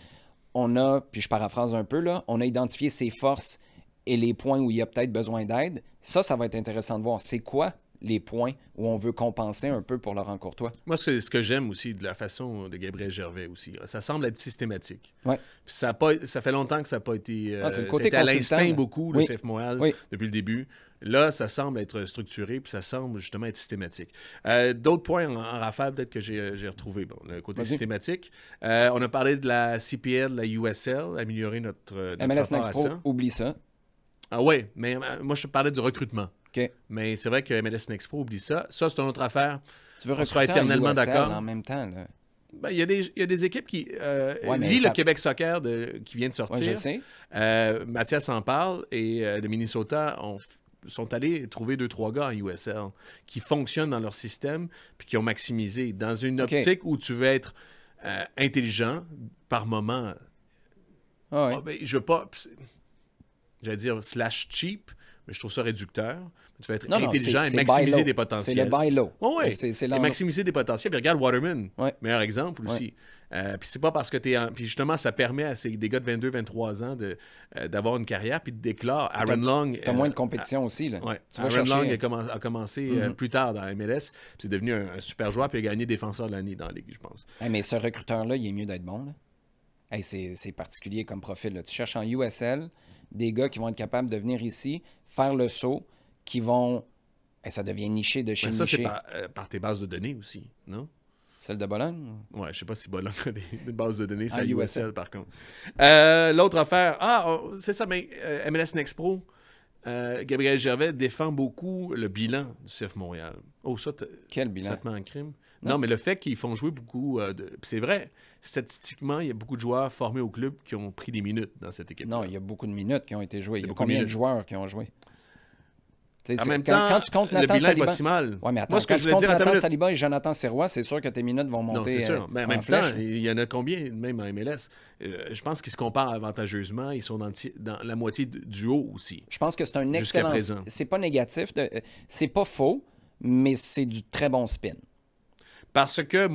On a, puis je paraphrase un peu, là, on a identifié ses forces et les points où il y a peut-être besoin d'aide. Ça va être intéressant de voir. C'est quoi les points où on veut compenser un peu pour Laurent Courtois? Moi, c'est ce que j'aime aussi de la façon de Gabriel Gervais aussi. Ça semble être systématique. Ouais. Puis ça fait longtemps que ça n'a pas été... c'est le côté c'était à l'instinct beaucoup, le oui. CF Montréal, oui. depuis le début. Là, ça semble être structuré, puis ça semble justement être systématique. D'autres points en rafale, peut-être que j'ai retrouvé. Bon, le côté systématique. On a parlé de la CPL, de la USL, améliorer notre MLS rapport Next Pro, oublie ça. Ah oui, mais moi, je parlais du recrutement. Okay. Mais c'est vrai que MLS Next Pro oublie ça. Ça, c'est une autre affaire. Tu veux on sera éternellement d'accord. En même temps, là. Ben, il y a des équipes qui... le Québec Soccer qui vient de sortir. Ouais, je sais. Mathias en parle et le Minnesota sont allés trouver 2-3 gars en USL qui fonctionnent dans leur système puis qui ont maximisé. Dans une optique où tu veux être intelligent par moment. Je veux pas... J'allais dire / cheap, mais je trouve ça réducteur. Tu vas être intelligent et maximiser des potentiels. C'est le buy low. Oui, et maximiser des potentiels. Puis regarde Waterman, meilleur exemple aussi. Puis c'est pas parce que tu es... Puis justement, ça permet à des gars de 22-23 ans d'avoir une carrière puis de déclarer. Aaron Long... Tu as moins de compétition aussi. Là. Ouais. Aaron Long a commencé plus tard dans la MLS. C'est devenu un super joueur puis a gagné défenseur de l'année dans la Ligue, je pense. Mais ce recruteur-là, il est mieux d'être bon. Là. C'est particulier comme profil. Là. Tu cherches en USL... des gars qui vont être capables de venir ici, faire le saut, qui vont... ça devient niché de chez niché. Ça, c'est par tes bases de données aussi, non? Celle de Bologne? Ouais, je sais pas si Bologne a des bases de données, c'est à USL, par contre. L'autre affaire... c'est ça, mais MLS Next Pro, Gabriel Gervais défend beaucoup le bilan du CF Montréal. Quel bilan? Ça te met en crime? Non, mais le fait qu'ils font jouer beaucoup c'est vrai, statistiquement, il y a beaucoup de joueurs formés au club qui ont pris des minutes dans cette équipe. Non, il y a beaucoup de minutes qui ont été jouées. Il y a combien de joueurs qui ont joué? En même temps, quand tu comptes Nathan Saliba... pas si mal. Oui, mais attends, moi, quand tu comptes Nathan Saliba et Jonathan Sirois, c'est sûr que tes minutes vont monter. Non, c'est sûr. Mais en même temps, il y en a combien, même en MLS? Je pense qu'ils se comparent avantageusement. Ils sont dans la moitié du haut aussi. Je pense que c'est un excellent... C'est pas négatif. C'est pas faux, mais c'est du très bon spin. Parce que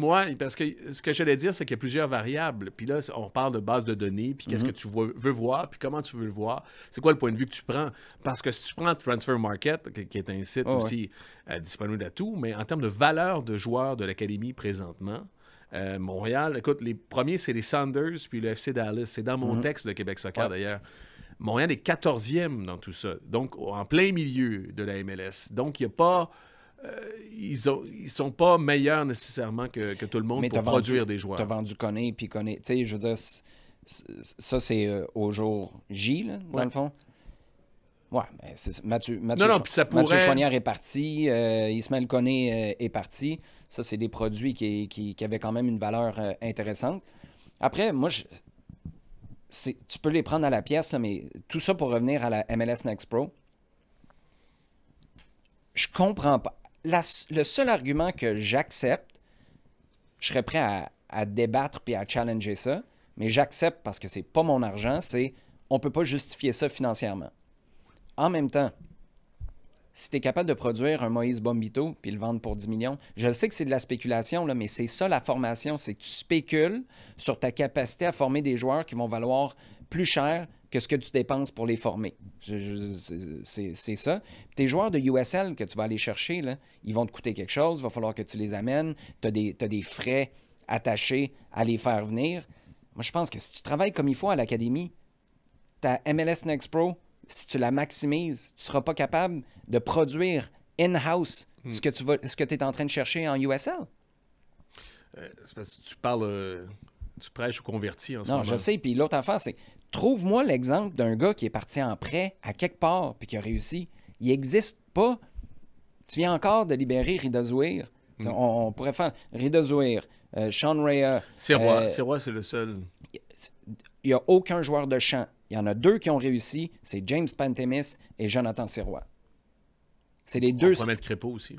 ce que j'allais dire, c'est qu'il y a plusieurs variables. Puis là, on parle de base de données, puis qu'est-ce que tu veux voir, puis comment tu veux le voir. C'est quoi le point de vue que tu prends? Parce que si tu prends Transfer Market, qui est un site aussi disponible à tout, mais en termes de valeur de joueurs de l'Académie présentement, Montréal, écoute, les premiers, c'est les Sounders, puis le FC Dallas. C'est dans mon texte de Québec Soccer, d'ailleurs. Montréal est 14e dans tout ça. Donc, en plein milieu de la MLS. Donc, il n'y a pas... ils sont pas meilleurs nécessairement que tout le monde pour produire des joueurs. Tu as vendu Koné, puis Koné. Tu sais, je veux dire, ça, c'est au jour J, là, dans le fond. Ouais, mais c'est Mathieu Choignard est parti, Ismaël Koné est parti. Ça, c'est des produits qui avaient quand même une valeur intéressante. Après, moi, tu peux les prendre à la pièce, là, mais tout ça pour revenir à la MLS Next Pro. je comprends pas. Le seul argument que j'accepte, je serais prêt à débattre puis à challenger ça, mais j'accepte parce que c'est pas mon argent, c'est on peut pas justifier ça financièrement. En même temps, si tu es capable de produire un Moïse Bombito puis le vendre pour 10 millions, je sais que c'est de la spéculation, là, mais c'est ça la formation, c'est que tu spécules sur ta capacité à former des joueurs qui vont valoir plus cher que ce que tu dépenses pour les former. C'est ça. Puis tes joueurs de USL que tu vas aller chercher, là, ils vont te coûter quelque chose, il va falloir que tu les amènes, tu as des frais attachés à les faire venir. Moi, je pense que si tu travailles comme il faut à l'académie, ta MLS Next Pro, si tu la maximises, tu ne seras pas capable de produire in-house ce que tu es en train de chercher en USL. C'est parce que tu parles... tu prêches ou convertis en ce moment. Non, je sais. Puis l'autre affaire, c'est trouve-moi l'exemple d'un gars qui est parti en prêt à quelque part puis qui a réussi. Il n'existe pas. Tu viens encore de libérer Rida Zouhir. On pourrait faire Rida Zouhir, Sean Rea. Sirois, c'est le seul. Il n'y a aucun joueur de champ. Il y en a 2 qui ont réussi. C'est James Pantemis et Jonathan Sirois. C'est les deux. On pourrait mettre Crépeau aussi.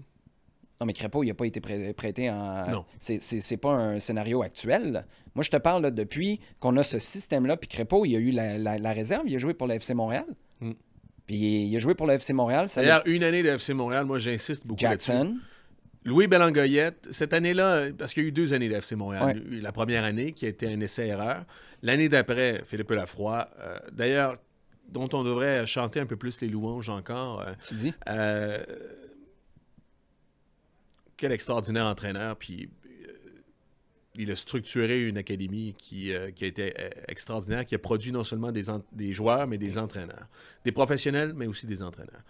Non, mais Crépeau, il n'a pas été prêté en... Non. C'est pas un scénario actuel. Là. Moi, je te parle là, depuis qu'on a ce système-là, puis Crépeau, il a eu la réserve, il a joué pour le FC Montréal. Puis il a joué pour le FC Montréal. D'ailleurs, une année de FC Montréal, moi, j'insiste beaucoup Jackson. là-dessus. Louis Belangoyette, cette année-là, parce qu'il y a eu 2 années de FC Montréal. Ouais. La première année, qui a été un essai-erreur. L'année d'après, Philippe Lafroy. D'ailleurs, dont on devrait chanter un peu plus les louanges encore. Tu dis? Quel extraordinaire entraîneur. Puis il a structuré une académie qui a été extraordinaire, qui a produit non seulement des joueurs, mais des entraîneurs. Des professionnels, mais aussi des entraîneurs.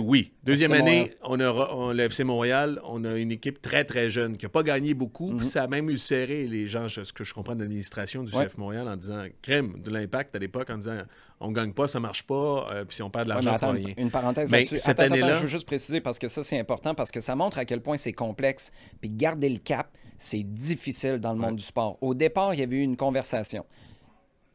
Oui. Deuxième année, on a le FC Montréal, on a une équipe très, très jeune qui n'a pas gagné beaucoup. Puis ça a même ulcéré les gens, ce que je comprends de l'administration du CF Montréal, en disant crème de l'impact à l'époque, en disant on ne gagne pas, ça ne marche pas, puis si on perd de l'argent pour rien. Une parenthèse mais là-dessus. Cette attends, année-là, je veux juste préciser parce que ça, c'est important, parce que ça montre à quel point c'est complexe. Puis garder le cap, c'est difficile dans le monde du sport. Au départ, il y avait eu une conversation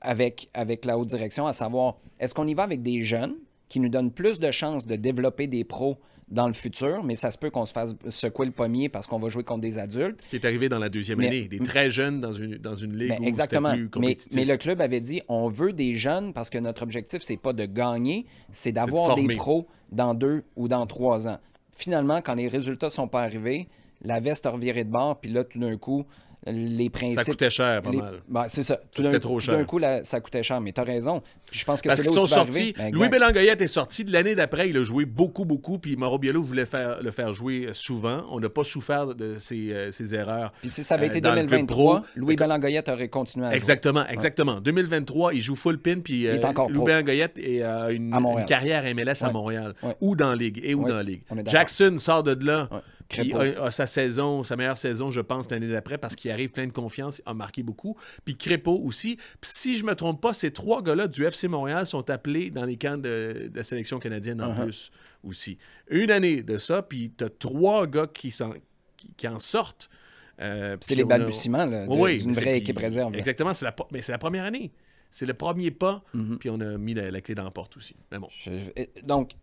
avec la haute direction, à savoir, est-ce qu'on y va avec des jeunes qui nous donnent plus de chances de développer des pros dans le futur, mais ça se peut qu'on se fasse secouer le pommier parce qu'on va jouer contre des adultes. Ce qui est arrivé dans la deuxième année, des très jeunes dans une ligue où c'était plus compétitif. Mais le club avait dit, on veut des jeunes parce que notre objectif, c'est pas de gagner, c'est d'avoir des pros dans 2 ou dans 3 ans. Finalement, quand les résultats sont pas arrivés, la veste a reviré de bord, puis là, tout d'un coup, les principes... Ça coûtait cher, pas mal. Ben, c'est ça. Ça coûtait trop cher. Tout d'un coup, ça coûtait cher. Mais tu as raison. Puis je pense que parce c'est là où tu vas arriver. Ben, Louis Belangoyette est sorti. De l'année d'après, il a joué beaucoup, beaucoup. Puis Mauro Biello voulait le faire jouer souvent. On n'a pas souffert de ses erreurs. Puis si ça avait été 2023, Louis Belangoyette aurait continué à jouer. Exactement. 2023, il joue full pin. Puis Louis Belangoyette a une carrière MLS à Montréal. Ou dans la Ligue. Dans la Ligue. Jackson sort de là. Puis a sa meilleure saison, je pense, l'année d'après, parce qu'il arrive plein de confiance, a marqué beaucoup. Puis Crépeau aussi. Puis si je ne me trompe pas, ces 3 gars-là du FC Montréal sont appelés dans les camps de la sélection canadienne en plus aussi. Une année de ça, puis tu as 3 gars qui en sortent. C'est les balbutiements d'une vraie équipe réserve. Exactement, mais c'est la première année. C'est le premier pas, puis on a mis la clé dans la porte aussi. Mais bon. Donc,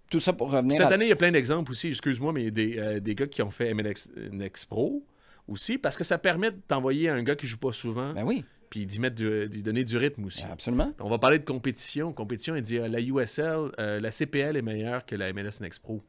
tout ça pour revenir. Cette année, il y a plein d'exemples aussi, excuse-moi, mais il y a des gars qui ont fait MLS Next Pro aussi, parce que ça permet de t'envoyer un gars qui joue pas souvent. Ben oui. Puis d'y donner du rythme aussi. Absolument. On va parler de compétition. Compétition, il dit la USL, la CPL est meilleure que la MLS Next Pro.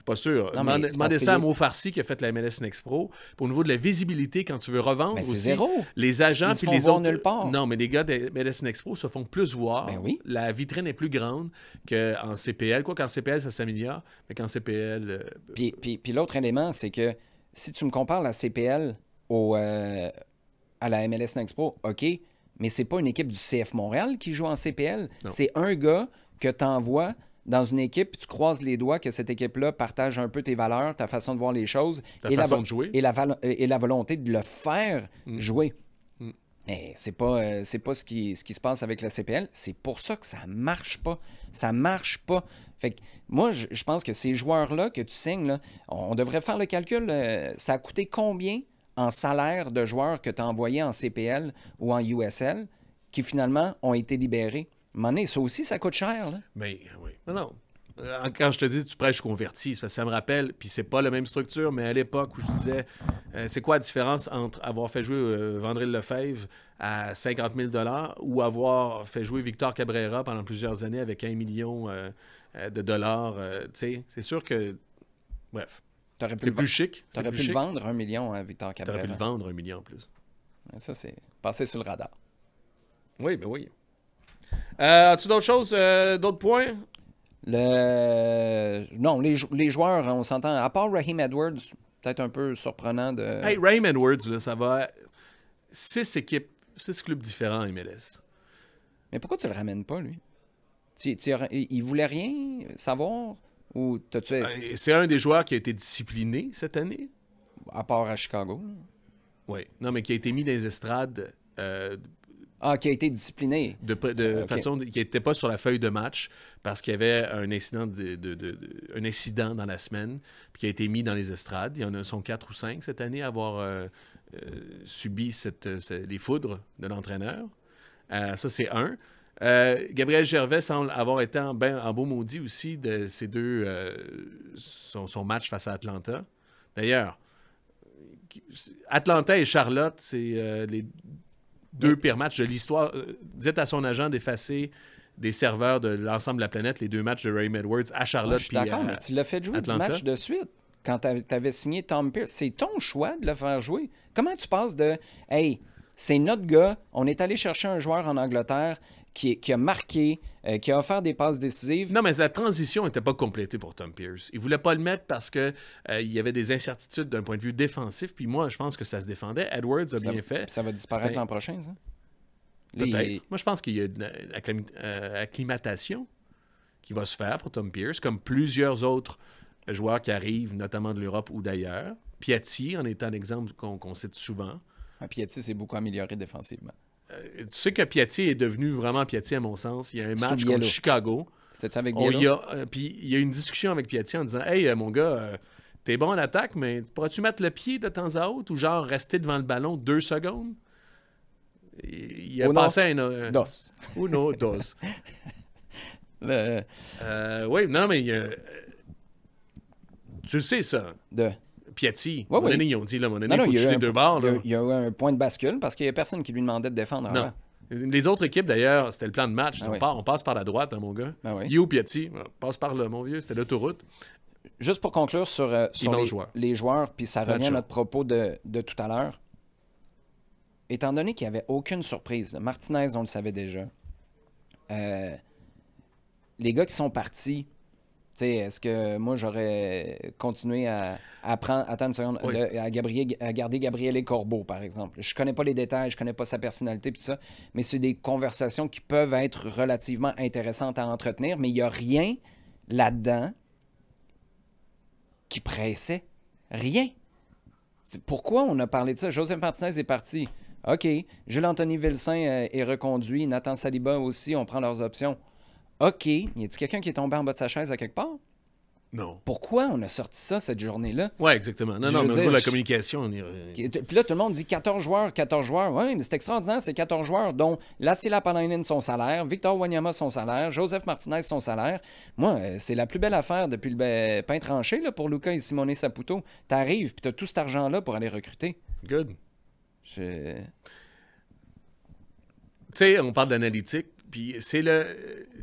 Pas sûr. Demandez ça à Mo Farsi qui a fait la MLS Next Pro. Au niveau de la visibilité, quand tu veux revendre aussi, zéro. Les agents puis les autres... nulle part. Non, mais les gars de MLS Next Pro se font plus voir. Ben oui. La vitrine est plus grande qu'en CPL. Quoi qu'en CPL, ça s'améliore, mais qu'en CPL... Puis l'autre élément, c'est que si tu me compares la CPL à la MLS Next Pro, OK, mais c'est pas une équipe du CF Montréal qui joue en CPL. Non. C'est un gars que tu envoies dans une équipe, puis tu croises les doigts que cette équipe-là partage un peu tes valeurs, ta façon de voir les choses. Ta façon de jouer. Et la volonté de le faire jouer. Mais c'est pas ce qui se passe avec la CPL. C'est pour ça que ça marche pas. Ça marche pas. Fait que moi, je pense que ces joueurs-là que tu signes, là, on devrait faire le calcul. Ça a coûté combien en salaire de joueurs que tu as envoyés en CPL ou en USL qui finalement ont été libérés? À un moment donné, ça aussi, ça coûte cher. Là. Mais oui. Non. Quand je te dis tu prêches converti, ça me rappelle, puis c'est pas la même structure, mais à l'époque où je disais, c'est quoi la différence entre avoir fait jouer Vandril Lefebvre à 50 000 $ ou avoir fait jouer Victor Cabrera pendant plusieurs années avec 1 million de dollars, tu sais, c'est sûr que, bref, c'est plus chic. T'aurais pu le vendre 1 million à Victor Cabrera. T'aurais pu le vendre 1 million en plus. Ça, c'est passé sur le radar. Oui, ben oui. As-tu d'autres choses, d'autres points? Non, les joueurs, on s'entend, à part Raheem Edwards, peut-être un peu surprenant de... Hey, Raheem Edwards, là, ça va... 6 clubs différents à MLS. Mais pourquoi tu le ramènes pas, lui? Il voulait rien savoir? Ou t'as-tu... C'est un des joueurs qui a été discipliné cette année. À part à Chicago. Oui. Non, mais qui a été mis dans les estrades... qui a été discipliné. De façon qui n'était pas sur la feuille de match parce qu'il y avait un incident, un incident dans la semaine puis qui a été mis dans les estrades. Il y en a sont 4 ou 5 cette année à avoir subi les foudres de l'entraîneur. Ça, c'est un. Gabriel Gervais semble avoir été en beau maudit aussi de ces deux son match face à Atlanta. D'ailleurs, Atlanta et Charlotte, c'est les 2 pires matchs de l'histoire. Dites à son agent d'effacer des serveurs de l'ensemble de la planète les 2 matchs de Raheem Edwards à Charlotte. Je suis d'accord, mais tu l'as fait jouer Atlanta. 10 matchs de suite. Quand tu avais signé Tom Pierce, c'est ton choix de le faire jouer. Comment tu passes de « Hey, c'est notre gars, on est allé chercher un joueur en Angleterre qui a marqué, qui a offert des passes décisives. » Non, mais la transition n'était pas complétée pour Tom Pierce. Il ne voulait pas le mettre parce qu'il y avait des incertitudes d'un point de vue défensif. Puis moi, je pense que ça se défendait. Edwards a bien fait. Ça va disparaître l'an prochain, ça? Peut-être. Moi, je pense qu'il y a une acclimatation qui va se faire pour Tom Pierce, comme plusieurs autres joueurs qui arrivent, notamment de l'Europe ou d'ailleurs. Piatti, en étant un exemple qu'on cite souvent. Piatti s'est beaucoup amélioré défensivement. Tu sais que Piatti est devenu vraiment Piatti, à mon sens. Il y a un match contre Chicago. C'était-tu avec Biello? Puis il y a une discussion avec Piatti en disant « Hey, mon gars, t'es bon en attaque, mais pourras-tu mettre le pied de temps à autre ou genre rester devant le ballon 2 secondes? » Il a passé à une... Dos. Uno, dos. Oui, non, mais... tu le sais, ça. Piatti. Ouais, Ils ont dit, là, il faut toucher les 2 bords. Il y a eu un point de bascule parce qu'il n'y a personne qui lui demandait de défendre. Non. Les autres équipes, d'ailleurs, c'était le plan de match. On passe par la droite, hein, mon gars. You, Piatti, passe par là, mon vieux. C'était l'autoroute. Juste pour conclure sur les joueurs, puis ça revient à notre propos de tout à l'heure. Étant donné qu'il n'y avait aucune surprise, Martinez, on le savait déjà. Les gars qui sont partis, est-ce que moi, j'aurais continué à prendre... Attends une seconde. Oui. À garder Gabriele Corbeau, par exemple. Je connais pas les détails, je connais pas sa personnalité, puis tout ça, mais c'est des conversations qui peuvent être relativement intéressantes à entretenir, mais il n'y a rien là-dedans qui pressait. Rien. Pourquoi on a parlé de ça? Joseph Martinez est parti. OK. Jules-Anthony Vilsain est reconduit. Nathan Saliba aussi, on prend leurs options. OK. Y a-t-il quelqu'un qui est tombé en bas de sa chaise à quelque part? Non. Pourquoi on a sorti ça cette journée-là? Oui, exactement. Non, mais pour la communication, on est... Puis là, tout le monde dit 14 joueurs, 14 joueurs. Oui, mais c'est extraordinaire, c'est 14 joueurs, dont Lassila Palainen son salaire, Victor Wanyama son salaire, Joseph Martinez son salaire. Moi, c'est la plus belle affaire depuis le pain tranché là, pour Luca et Simone Saputo. T'arrives, puis t'as tout cet argent-là pour aller recruter. Good. Tu sais, on parle d'analytique. Puis c'est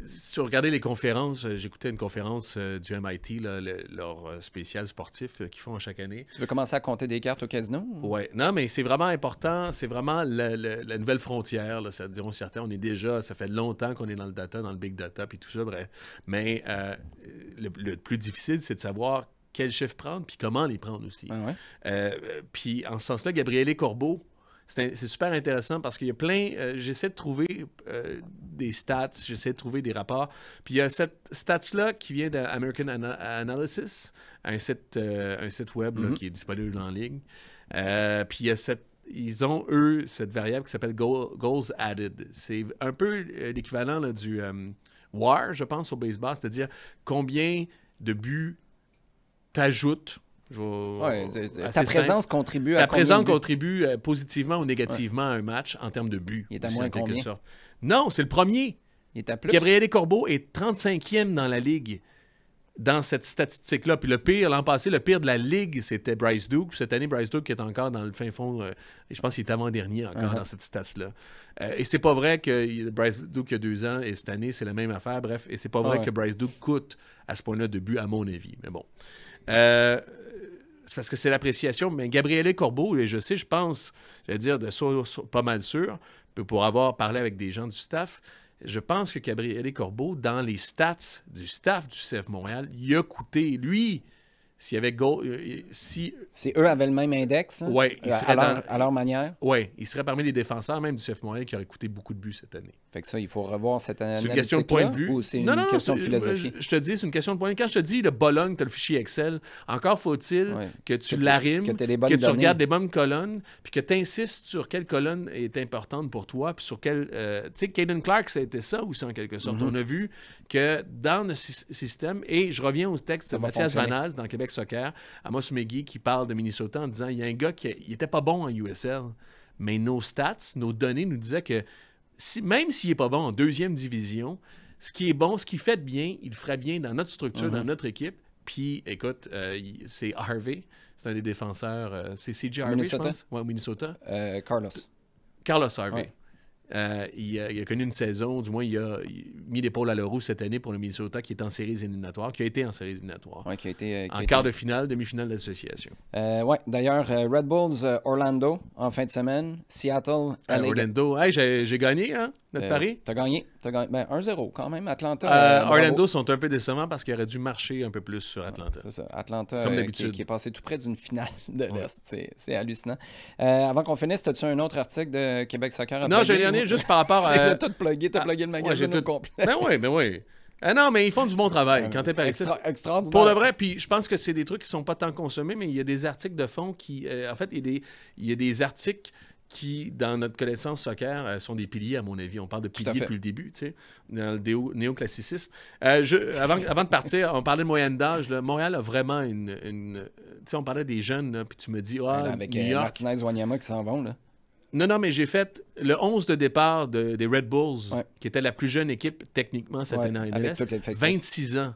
si tu regardais les conférences, j'écoutais une conférence du MIT, là, leur spécial sportif qu'ils font chaque année. Tu veux commencer à compter des cartes au casino? Oui. Non, mais c'est vraiment important. C'est vraiment la nouvelle frontière, là, ça diront certains. Ça fait longtemps qu'on est dans le data, dans le big data, puis tout ça, bref. Mais le plus difficile, c'est de savoir quels chiffres prendre, puis comment les prendre aussi. Ah ouais? Puis en ce sens-là, Gabriele Corbeau, c'est super intéressant parce qu'il y a plein... j'essaie de trouver des stats, j'essaie de trouver des rapports. Puis il y a cette stats-là qui vient d'American Analysis, un site web là, qui est disponible en ligne. Puis il y a ils ont, eux, cette variable qui s'appelle Goals Added. C'est un peu l'équivalent là, du WAR, je pense, au baseball, c'est-à-dire combien de buts t'ajoutes. Ta présence contribue à Ta présence contribue positivement ou négativement à un match en termes de buts. Il est à moins combien? Non, c'est le premier. Il est à plus. Gabriele Corbeau est 35e dans la Ligue dans cette statistique-là. Puis le pire, l'an passé, le pire de la Ligue, c'était Bryce Duke. Cette année, Bryce Duke est encore dans le fin fond. Je pense qu'il est avant-dernier encore dans cette stats-là. Et c'est pas vrai que Bryce Duke, il y a 2 ans, et cette année, c'est la même affaire. Bref, et c'est pas vrai que Bryce Duke coûte à ce point-là de but, à mon avis. Mais bon. C'est parce que c'est l'appréciation. Mais Gabriele Corbeau, et je pense, j'allais dire, pas mal sûr, pour avoir parlé avec des gens du staff, je pense que Gabriele Corbeau, dans les stats du staff du CF Montréal, il a coûté, lui, s'il y avait si eux avaient le même index, ouais, à leur manière. Oui, il serait parmi les défenseurs même du CF Montréal qui aurait coûté beaucoup de buts cette année. Fait que ça, il faut revoir cette analyse. C'est une question de point de vue. Ou c'est une question de philosophie? Je te dis, c'est une question de point de vue. Quand je te dis le Bologne, tu as le fichier Excel, encore faut-il que tu l'arrimes, que tu regardes les bonnes colonnes, puis que tu insistes sur quelle colonne est importante pour toi, puis sur quelle... tu sais, Caden Clark, ça a été ça aussi en quelque sorte. On a vu que dans le système, et je reviens au texte de Mathias Vanaz dans Québec Soccer, Amos Megui qui parle de Minnesota en disant, il y a un gars qui n'était pas bon en USL, mais nos stats, nos données nous disaient que même s'il n'est pas bon en 2e division, ce qui est bon, ce qu'il fait de bien, il le ferait bien dans notre structure, dans notre équipe. Puis, écoute, c'est Harvey, c'est un des défenseurs. C'est CJ Harvey, Minnesota? je pense. Oui, Minnesota. Carlos Harvey. Ouais. Il a connu une saison, du moins il a mis l'épaule à la roue cette année pour le Minnesota qui est en séries éliminatoires, qui a été en séries éliminatoires. Ouais, en quart de finale, demi-finale d'association. Oui, d'ailleurs, Red Bulls Orlando en fin de semaine, Seattle, LA. Orlando, hey, j'ai gagné, hein, notre pari. T'as gagné. Ben, 1-0 quand même, Atlanta. Orlando sont un peu décevants parce qu'ils auraient dû marcher un peu plus sur Atlanta. C'est ça, Atlanta comme d'habitude. Qui est passé tout près d'une finale de l'Est. C'est hallucinant. Avant qu'on finisse, as-tu un autre article de Québec Soccer? Non, j'ai rien juste par rapport à... T'as tout plugué, le magazine au complet. Ben oui. Non, mais ils font du bon travail. Quand t'es parisien, extraordinaire. Pour le vrai, puis je pense que c'est des trucs qui sont pas tant consommés, mais il y a des articles de fond qui... en fait, il y a des articles qui, dans notre connaissance soccer, sont des piliers, à mon avis. On parle de piliers depuis le début, tu sais, dans le néoclassicisme. Avant de partir, on parlait de moyenne d'âge. Montréal a vraiment une tu sais, on parlait des jeunes, puis tu me dis... avec New York, Martinez-Wanyama qui s'en vont, là. Non, mais j'ai fait le 11 de départ des Red Bulls, qui était la plus jeune équipe techniquement cette année en MLS. 26 ans.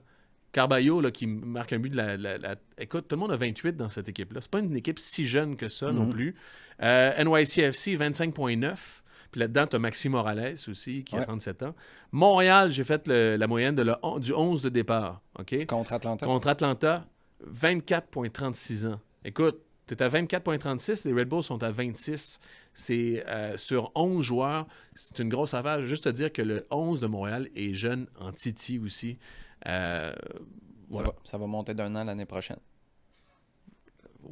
Carballo, là, qui marque un but de Écoute, tout le monde a 28 dans cette équipe-là. C'est pas une équipe si jeune que ça non plus. NYCFC, 25,9. Puis là-dedans, tu as Maxime Morales aussi, qui a 37 ans. Montréal, j'ai fait la moyenne du 11 de départ. OK? Contre Atlanta, 24,36 ans. Écoute, tu es à 24,36, les Red Bulls sont à 26. C'est sur 11 joueurs. C'est une grosse affaire. Juste te dire que le 11 de Montréal est jeune en Titi aussi. Voilà. Ça va monter d'un an l'année prochaine.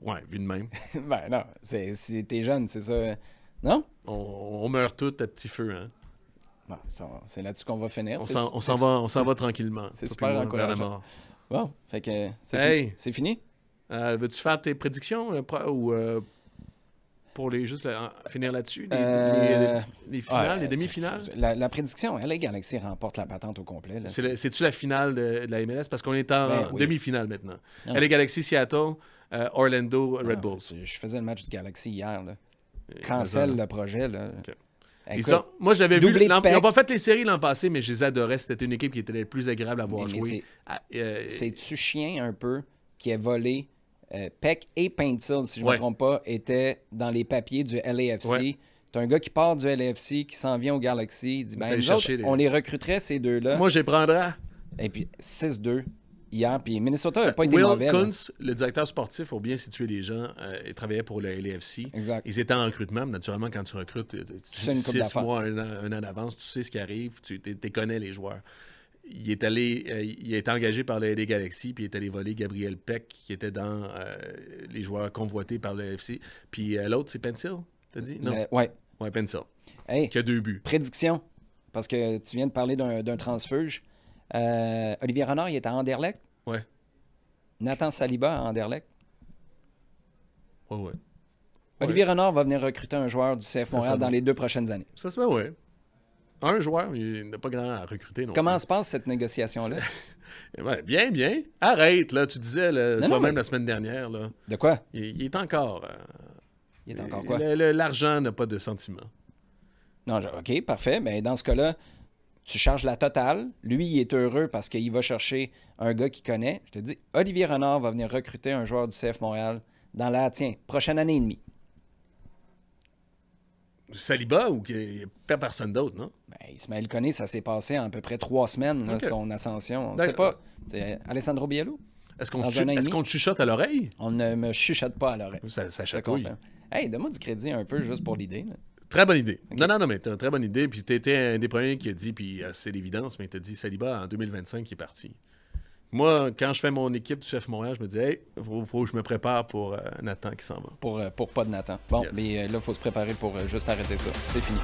Ouais, vu de même. Ben non, t'es jeune, c'est ça. Non? On meurt tous à petit feu, hein? Bon, c'est là-dessus qu'on va finir. On s'en va tranquillement. C'est super encourageant. Bon, fait que c'est fini? Veux-tu faire tes prédictions ou pour finir là-dessus? Les finales, les demi-finales? La prédiction, LA Galaxy remporte la patente au complet. C'est-tu la finale de la MLS? Parce qu'on est en demi-finale maintenant. LA Galaxy, Seattle, Orlando, Red Bulls. Je faisais le match du Galaxy hier. Là. Cancel le projet. Là. Okay. Écoute, moi, je l'avais vu. Ils n'ont pas fait les séries l'an passé, mais je les adorais. C'était une équipe qui était la plus agréable à voir jouer. C'est-tu chien un peu qui a volé Peck et Paintsill, si je ne me trompe pas, étaient dans les papiers du LAFC. Ouais. Tu as un gars qui part du LAFC, qui s'en vient au Galaxy. Il dit, nous autres, on les recruterait, ces deux-là. Moi, je les prendrais. Et puis, 6-2 hier. Puis Minnesota n'a pas été mauvais. Will Kuntz, le directeur sportif, pour bien situer les gens, il travaillait pour le LAFC. Exact. Ils étaient en recrutement. Naturellement, quand tu recrutes, tu sais 6 mois, un an d'avance, tu sais ce qui arrive, tu connais les joueurs. Il a été engagé par le LA Galaxy, puis il est allé voler Gabriel Peck, qui était dans les joueurs convoités par le FC. Puis l'autre, c'est Pencil, t'as dit? Non. Ouais, Pencil. Hey, qui a 2 buts. Prédiction, parce que tu viens de parler d'un transfuge. Olivier Renard, il est à Anderlecht. Ouais. Nathan Saliba à Anderlecht. Ouais. Olivier Renard va venir recruter un joueur du CF Montréal dans les 2 prochaines années. Ça se fait, ouais. Un joueur, il n'a pas grand à recruter. Comment se passe cette négociation-là? Ouais, bien. Arrête, là. Tu disais toi-même la semaine dernière. Là, de quoi? Il est encore... il est encore quoi? L'argent n'a pas de sentiment. Non, OK, parfait. Mais dans ce cas-là, tu charges la totale. Lui, il est heureux parce qu'il va chercher un gars qu'il connaît. Je te dis, Olivier Renard va venir recruter un joueur du CF Montréal dans la, prochaine année et demie. Saliba ou qu'il n'y a pas personne d'autre, non? Ben, Ismaël Koné, ça s'est passé en à peu près 3 semaines, là, son ascension. On ne sait pas. C'est Alessandro Biello? Est-ce qu'on te chuchote à l'oreille? On ne me chuchote pas à l'oreille. Ça chatouille. Hey, donne-moi du crédit un peu juste pour l'idée. Là. Très bonne idée. Okay. Non, mais t'as une très bonne idée. Puis t'étais un des premiers qui a dit, puis c'est l'évidence, mais t'as dit Saliba en 2025 qui est parti. Moi, quand je fais mon équipe du CF Montréal, je me dis, hey, faut que je me prépare pour Nathan qui s'en va. Pour pas de Nathan. Bon, yes. Mais là, il faut se préparer pour juste arrêter ça. C'est fini.